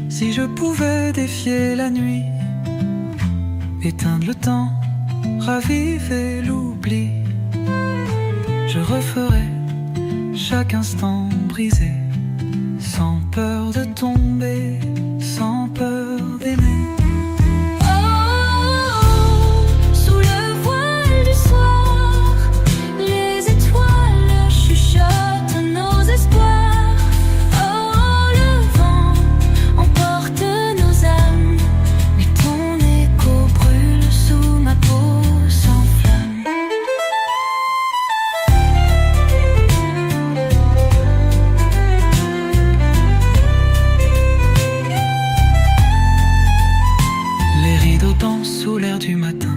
Si je pouvais défier la nuit, éteindre le temps, raviver l'oubli, je referais chaque instant brisé, sans peur de tomber, sans peur d'aimer. Oh, sous le voile du soir, les étoiles chuchotent nos espoirs. Oh, le vent emporte nos âmes, mais ton écho brûle sous ma peau sans flamme. Les rideaux dansent sous l'air du matin.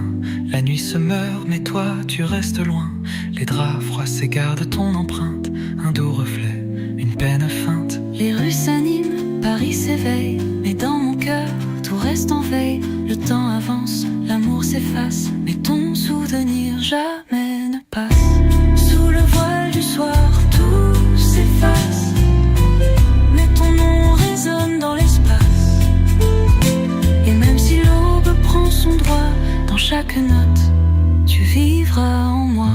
La nuit se meurt, mais toi tu restes loin. Les draps froids s'égarent de ton empreinte. Un doux reflet, une peine feinte. Les rues s'animent, Paris s'éveille, mais dans mon cœur tout reste en veille. Le temps avance, l'amour s'efface, mais ton souvenir jamais ne passe. Sous le voile du soir, tout s'efface, mais ton nom résonne dans l'espace. Et même si l'aube prend son droit dans chaque note, tu vivras en moi.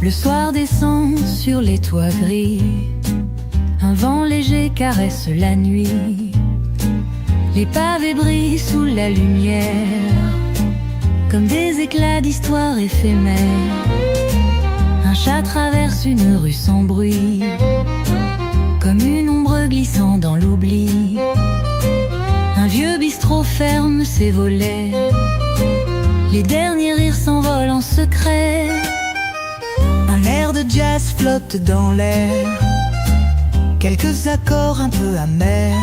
Le soir descend sur les toits gris, un vent léger caresse la nuit. Les pavés brillent sous la lumière, comme des éclats d'histoire éphémères. Un chat traverse une rue sans bruit, comme une ombre glissant dans l'oubli. Un vieux bistrot ferme ses volets, les derniers rires s'envolent en secret. Un air de jazz flotte dans l'air, quelques accords un peu amers.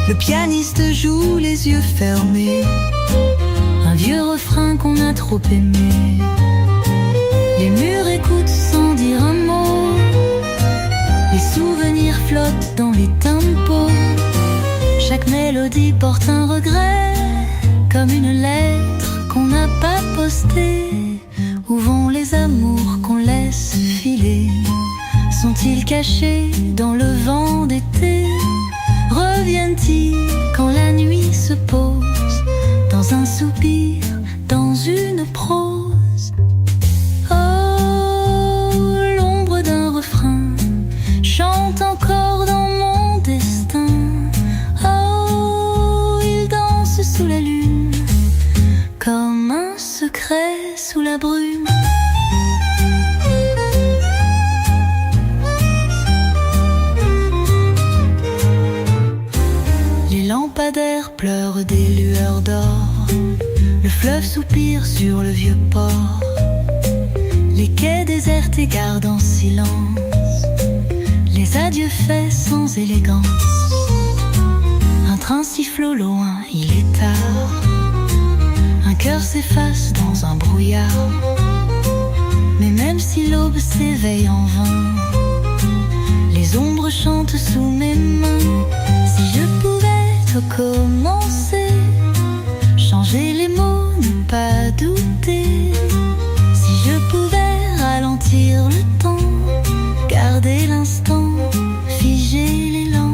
Le pianiste joue les yeux fermés, un vieux refrain qu'on a trop aimé. Les murs écoutent sans dire un mot, les souvenirs flottent dans les tempos. Chaque mélodie porte un regret, comme une lettre qu'on n'a pas postée. Où vont les amours qu'on laisse filer? Sont-ils cachés dans le vent d'été? Reviennent-ils quand la nuit se pose? Dans un soupir, dans une prose. Oh, l'ombre d'un refrain chante encore dans mon destin. Oh, il danse sous la lune, comme un secret sous la brume. Les lampadaires pleurent des lueurs d'or, le fleuve soupire sur le vieux port. Les quais désertés gardent en silence les adieux faits sans élégance. Un train siffle au loin, il est tard. Un cœur s'efface dans un brouillard. Mais même si l'aube s'éveille en vain, les ombres chantent sous mes mains. Si je pouvais recommencer, changer les mots, ne pas douter. Si je pouvais ralentir le temps, garder l'instant, figer l'élan.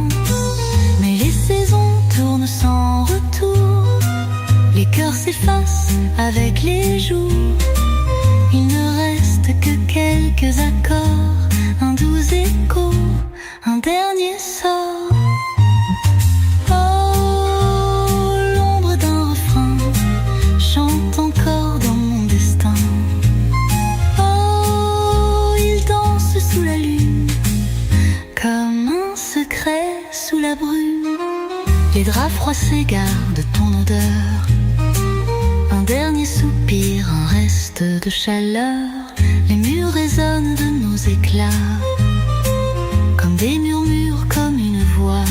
Mais les saisons tournent sans retour, les cœurs s'effacent avec les jours. Il ne reste que quelques accords, un doux écho, un dernier sort. Oh, l'ombre d'un refrain chante encore dans mon destin. Oh, il danse sous la lune, comme un secret sous la brume. Les draps froissés gardent ton odeur, un dernier soupir, un reste de chaleur. Les murs résonnent de nos éclats, comme des murmures, comme une voix.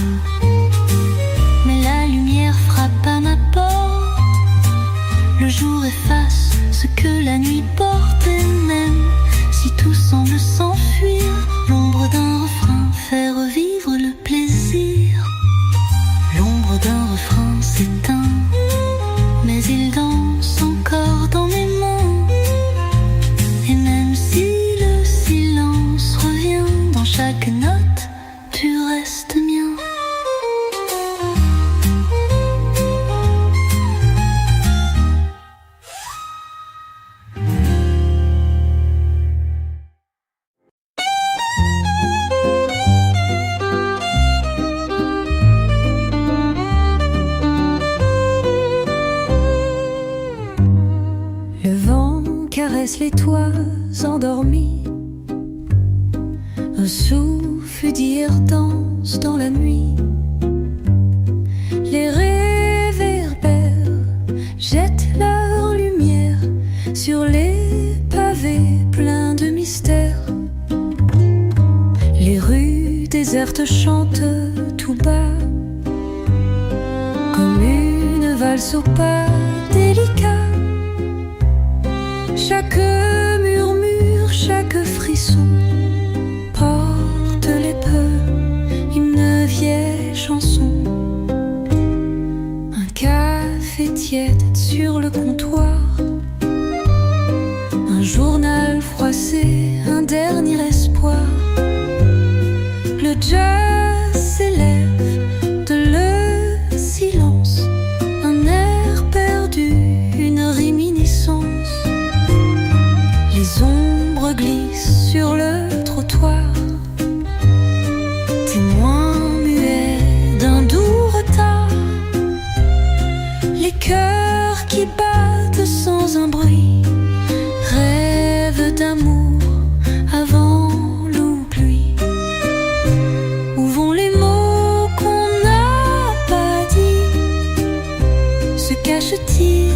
Mais la lumière frappe à ma porte, le jour efface ce que la nuit porte. Et même si tout semble s'enfuir, l'ombre d'un refrain fait revivre le plaisir. L'ombre d'un refrain s'éteint, mais il danse encore dans mes mains. Et même si le silence revient dans chaque note, tu restes mien. Les toits endormis, un souffle d'hier danse dans la nuit. Les réverbères jettent leur lumière sur les pavés pleins de mystères. Les rues désertes chantent tout bas, comme une valse au pas délicat. Chaque murmure, chaque frisson porte les peu une vieille chanson. Un café tiède sur le comptoir, un journal froissé, un dernier espoir. Le jazz s'élève de le silence, un air perdu, une réminiscence. Les ombres glissent sur le trottoir, témoins muets d'un doux retard. Les cœurs qui battent sans un bruit rêvent d'amour avant l'oubli. Où vont les mots qu'on n'a pas dit? Se cachent-ils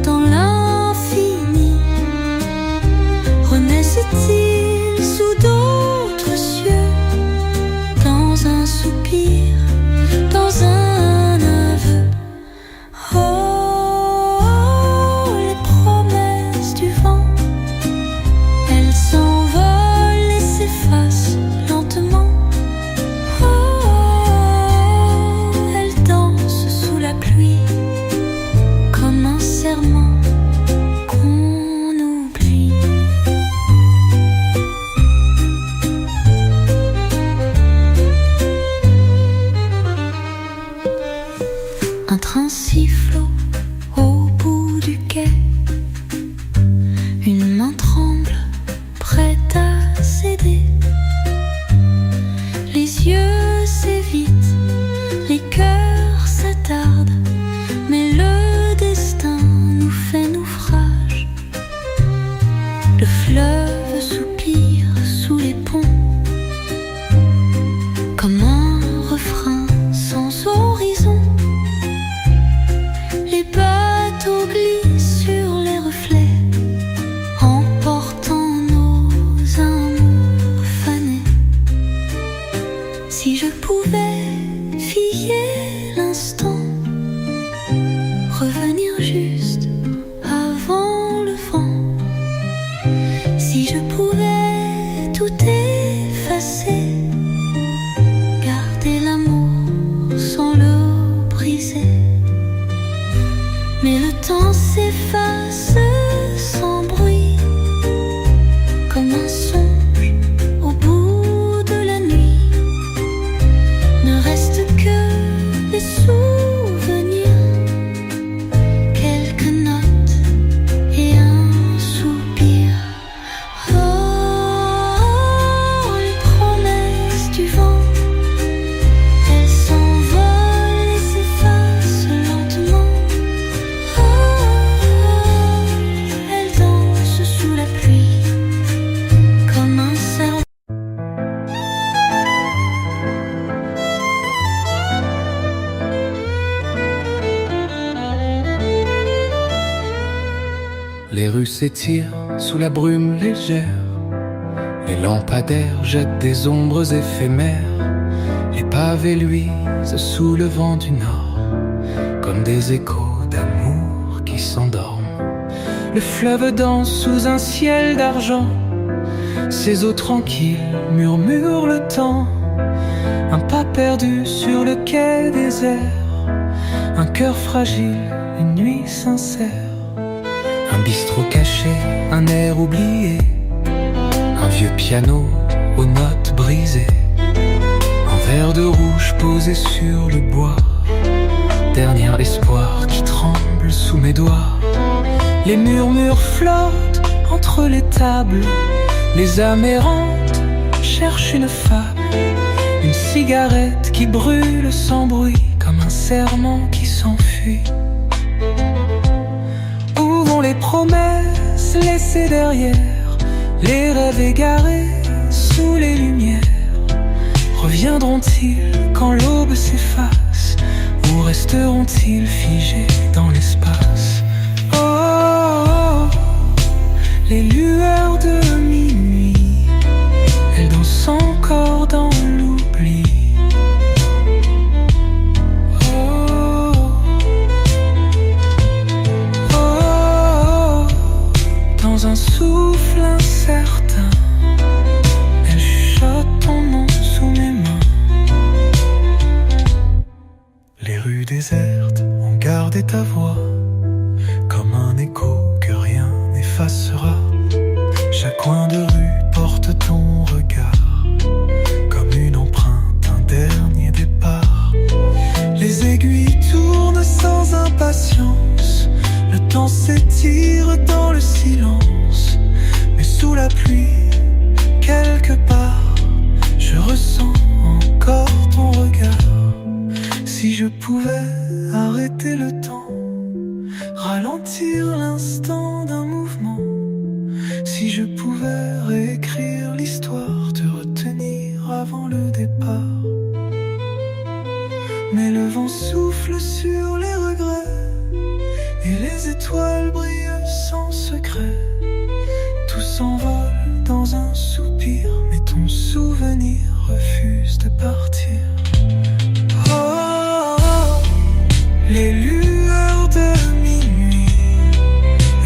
dans l'infini? Renaissent-ils sous d'autres cieux? Dans un soupir, dans un un sifflot au bout du quai. Une main tremble, prête à céder. Les yeux s'évitent, les cœurs s'attardent, mais le destin nous fait naufrage. Le fleuve soupire sous les ponts, comme un refrain sans horizon. Les bateaux glissent sur les reflets, emportant nos amours fanés. Si je pouvais figer l'instant, revenir juste avant le vent. Si je pouvais tout effacer, garder l'amour sans le briser. Mais le temps s'efface sans bruit, comme un songe au bout de la nuit. Ne reste que des souvenirs, quelques notes et un soupir. Oh, les promesses du vent, elles s'envolent et s'effacent lentement. Oh, elles dansent sous la pluie, comme un cerf. Les rues s'étirent sous la brume légère. Les lampadaires jettent des ombres éphémères. Les pavés luisent sous le vent du nord, comme des échos d'amour qui s'endorment. Le fleuve danse sous un ciel d'argent. Ses eaux tranquilles murmurent le temps. Un pas perdu sur le quai désert. Un cœur fragile, une nuit sincère. Un bistrot caché, un air oublié. Un vieux piano aux notes brisées. Un verre de rouge posé sur le bois. Dernier espoir qui tremble sous mes doigts. Les murmures flottent entre les tables. Les âmes errantes cherchent une fable. Une cigarette qui brûle sans bruit, comme un serment qui s'enfuit. Où vont les promesses laissées derrière, les rêves égarés sous les lumières? Reviendront-ils quand l'aube s'efface, ou resteront-ils figés dans l'espace? Oh, oh, oh, les lueurs de minuit, elles dansent encore dans l'oubli. Dans un souffle incertain, elle chuchote ton nom sous mes mains. Les rues désertes ont gardé ta voix, comme un écho que rien n'effacera. Chaque coin de rue porte ton regard, comme une empreinte, un dernier départ. Les aiguilles tournent sans impatience. Le temps s'étire dans le silence, mais sous la pluie, quelque part, je ressens encore ton regard. Si je pouvais arrêter le temps, ralentir l'instant d'un mouvement, si je pouvais réécrire l'histoire, te retenir avant le départ. Mais le vent souffle sur les regrets, et les étoiles brillent sans secret. Tout s'envole dans un soupir, mais ton souvenir refuse de partir. Oh, oh, oh, les lueurs de minuit,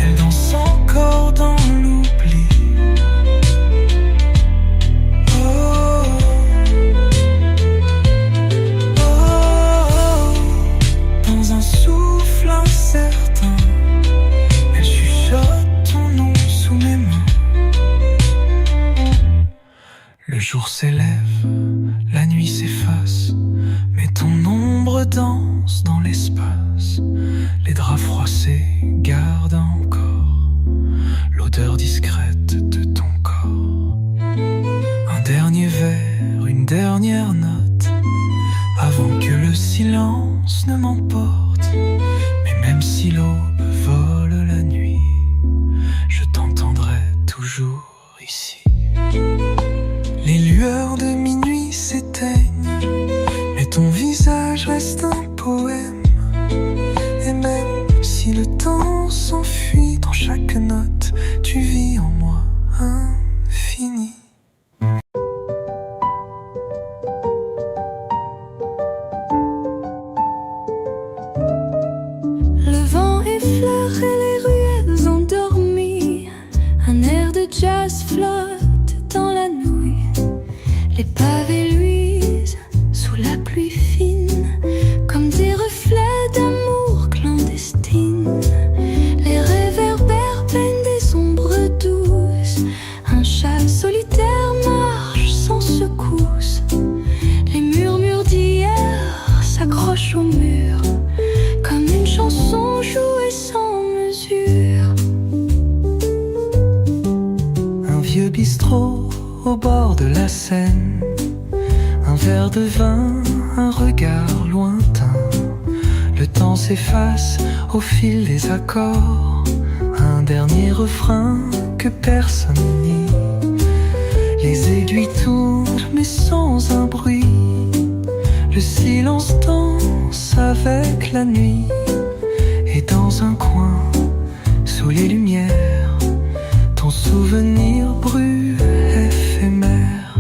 elles froissée garde encore l'odeur discrète de ton corps. Un dernier verre, une dernière note, avant que le silence ne m'emporte. Mais même si l'aube vole la nuit, je t'entendrai toujours ici. Les lueurs de minuit s'éteignent, mais ton visage reste un poème. Et même si le temps s'enfuit dans chaque note, tu vis en moi infini. Le vent effleurait les ruelles endormies. Un air de jazz flotte dans la nouille. Les pavés luisent sous la pluie fine, comme des reflets d'amour clandestine. Les réverbères peignent des ombres douces. Un chat solitaire marche sans secousse. Les murmures d'hier s'accrochent au mur, comme une chanson jouée sans mesure. Un vieux bistrot au bord de la Seine, un verre de vin, un regard lointain. Le temps s'efface au fil des accords, un dernier refrain que personne nie. Les aiguilles tournent mais sans un bruit. Le silence danse avec la nuit. Et dans un coin, sous les lumières, ton souvenir brûle éphémère.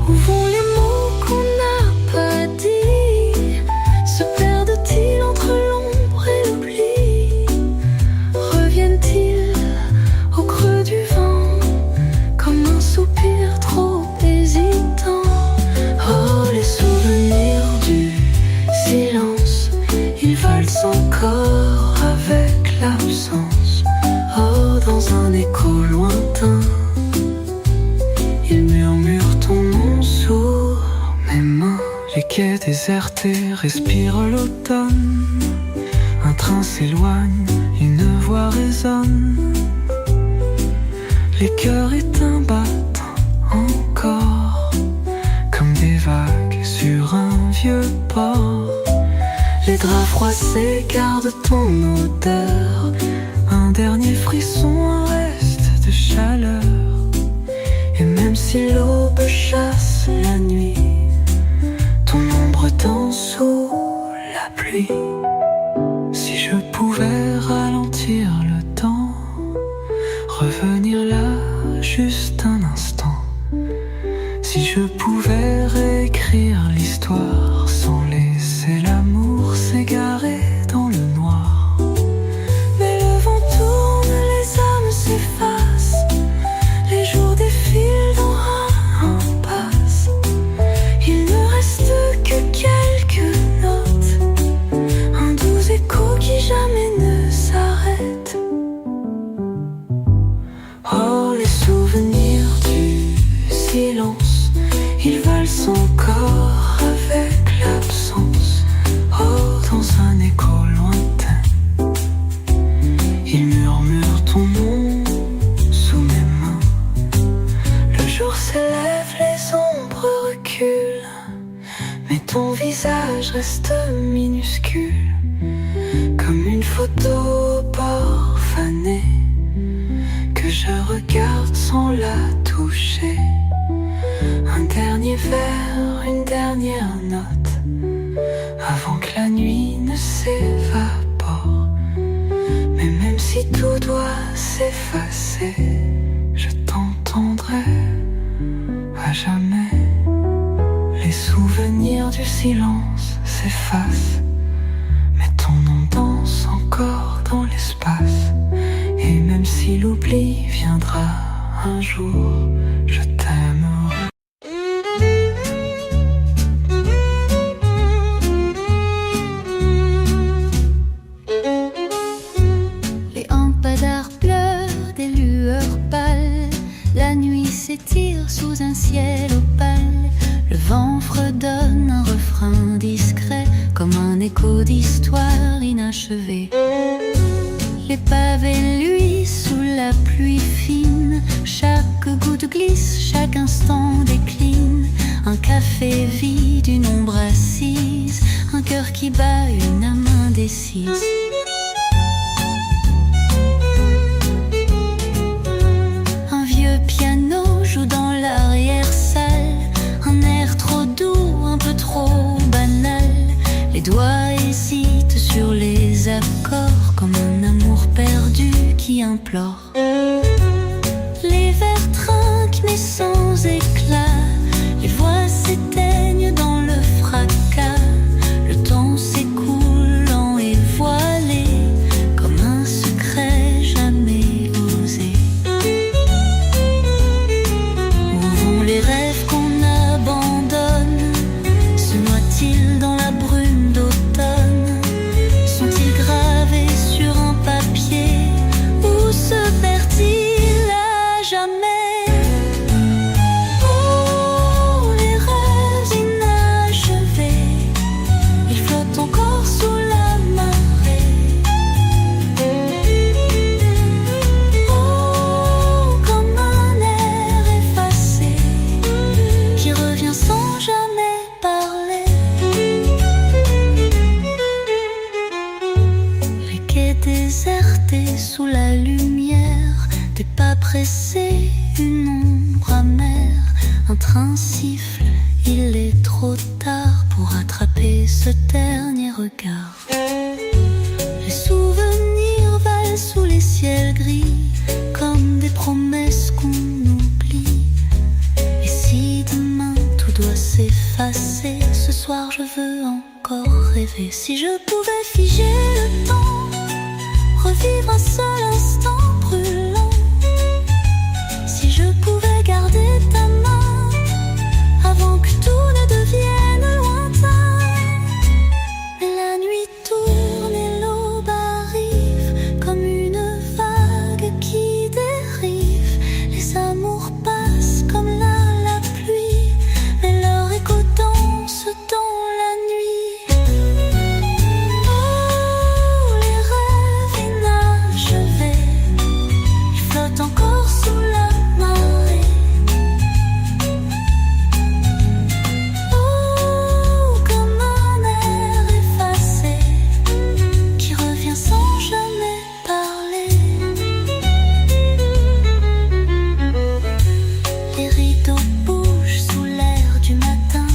Où vont les mots qu'on n'a pas dit? Se perdent-ils entre l'ombre et l'oubli? Reviennent-ils au creux du vent, comme un soupir trop hésitant? Oh, les souvenirs du silence, ils valsent encore avec l'absence. Oh, dans un écho lointain, ils murmurent ton nom sous mes mains. Les quais désertés respirent l'automne. Un train s'éloigne, une voix résonne. Les cœurs éteints battent encore, comme des vagues sur un vieux port. Les draps froissés gardent ton odeur. Un dernier frisson, un reste de chaleur. Et même si l'aube chasse la nuit, ton ombre danse sous la pluie. Si je pouvais ralentir le temps, revenir là juste un instant. Si je pouvais réécrire l'histoire sans laisser l'amour s'égarer dans le noir. Mais le vent tourne, les âmes s'effacent. Les jours défilent dans un impasse. Il ne reste que quelques notes, un doux écho qui jamais ne s'arrête. Oh, les souvenirs du silence, Ils valsent encore avec l'absence. oh, dans un écho lointain, Ils murmurent ton nom sous mes mains. Le jour s'élève, les ombres reculent, mais ton visage reste minuscule, comme une photo au bord fané, que je regarde sans la toucher. Un dernier verre, une dernière note, avant que la nuit ne s'évapore. Mais même si tout doit s'effacer, je t'entendrai à jamais. Les souvenirs du silence s'effacent, mais ton nom danse encore dans l'espace. Et même si l'oubli viendra un jour, je t'aimerai. Les lampadaires pleurent des lueurs pâles. La nuit s'étire sous un ciel opale. Le vent fredonne un refrain discret, comme un écho d'histoire inachevée. Les pavés luisent sous la pluie fine. Chaque goutte glisse, chaque instant décline. Un café vide, une ombre assise, un cœur qui bat, une âme indécise. Un vieux piano joue dans l'arrière-salle, un air trop doux, un peu trop banal. Les doigts hésitent sur les accords, comme un amour perdu qui implore. Les verres trinquent mais sans éclat, les voix s'éteignent dans le fracas. Le temps s'écoule lent et voilé, comme un secret jamais osé. Où vont les rêves qu'on abandonne? Se noient-ils dans la brume d'automne? Sont-ils gravés sur un papier? Ou se perdent-ils à jamais? Déserté sous la lumière, des pas pressés, une ombre amère. Un train siffle, il est trop tard pour attraper ce dernier regard. Les souvenirs valent sous les ciels gris, comme des promesses qu'on oublie. Et si demain tout doit s'effacer, ce soir je veux encore rêver. Si je pouvais figer le temps, revivre un seul instant brûlant. Si je pouvais garder ta main avant que tout ne devienne lointain. Mais la nuit tourne et l'aube arrive, comme une vague qui dérive. Les amours passent comme la pluie, mais leur écho danse dans la nuit. Encore sous la marée. Oh, comme un air effacé qui revient sans jamais parler. Les rideaux bougent sous l'air du matin.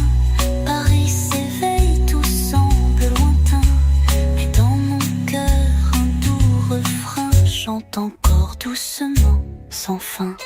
Paris s'éveille, tout semble lointain. Mais dans mon cœur, un doux refrain chante encore doucement, sans fin.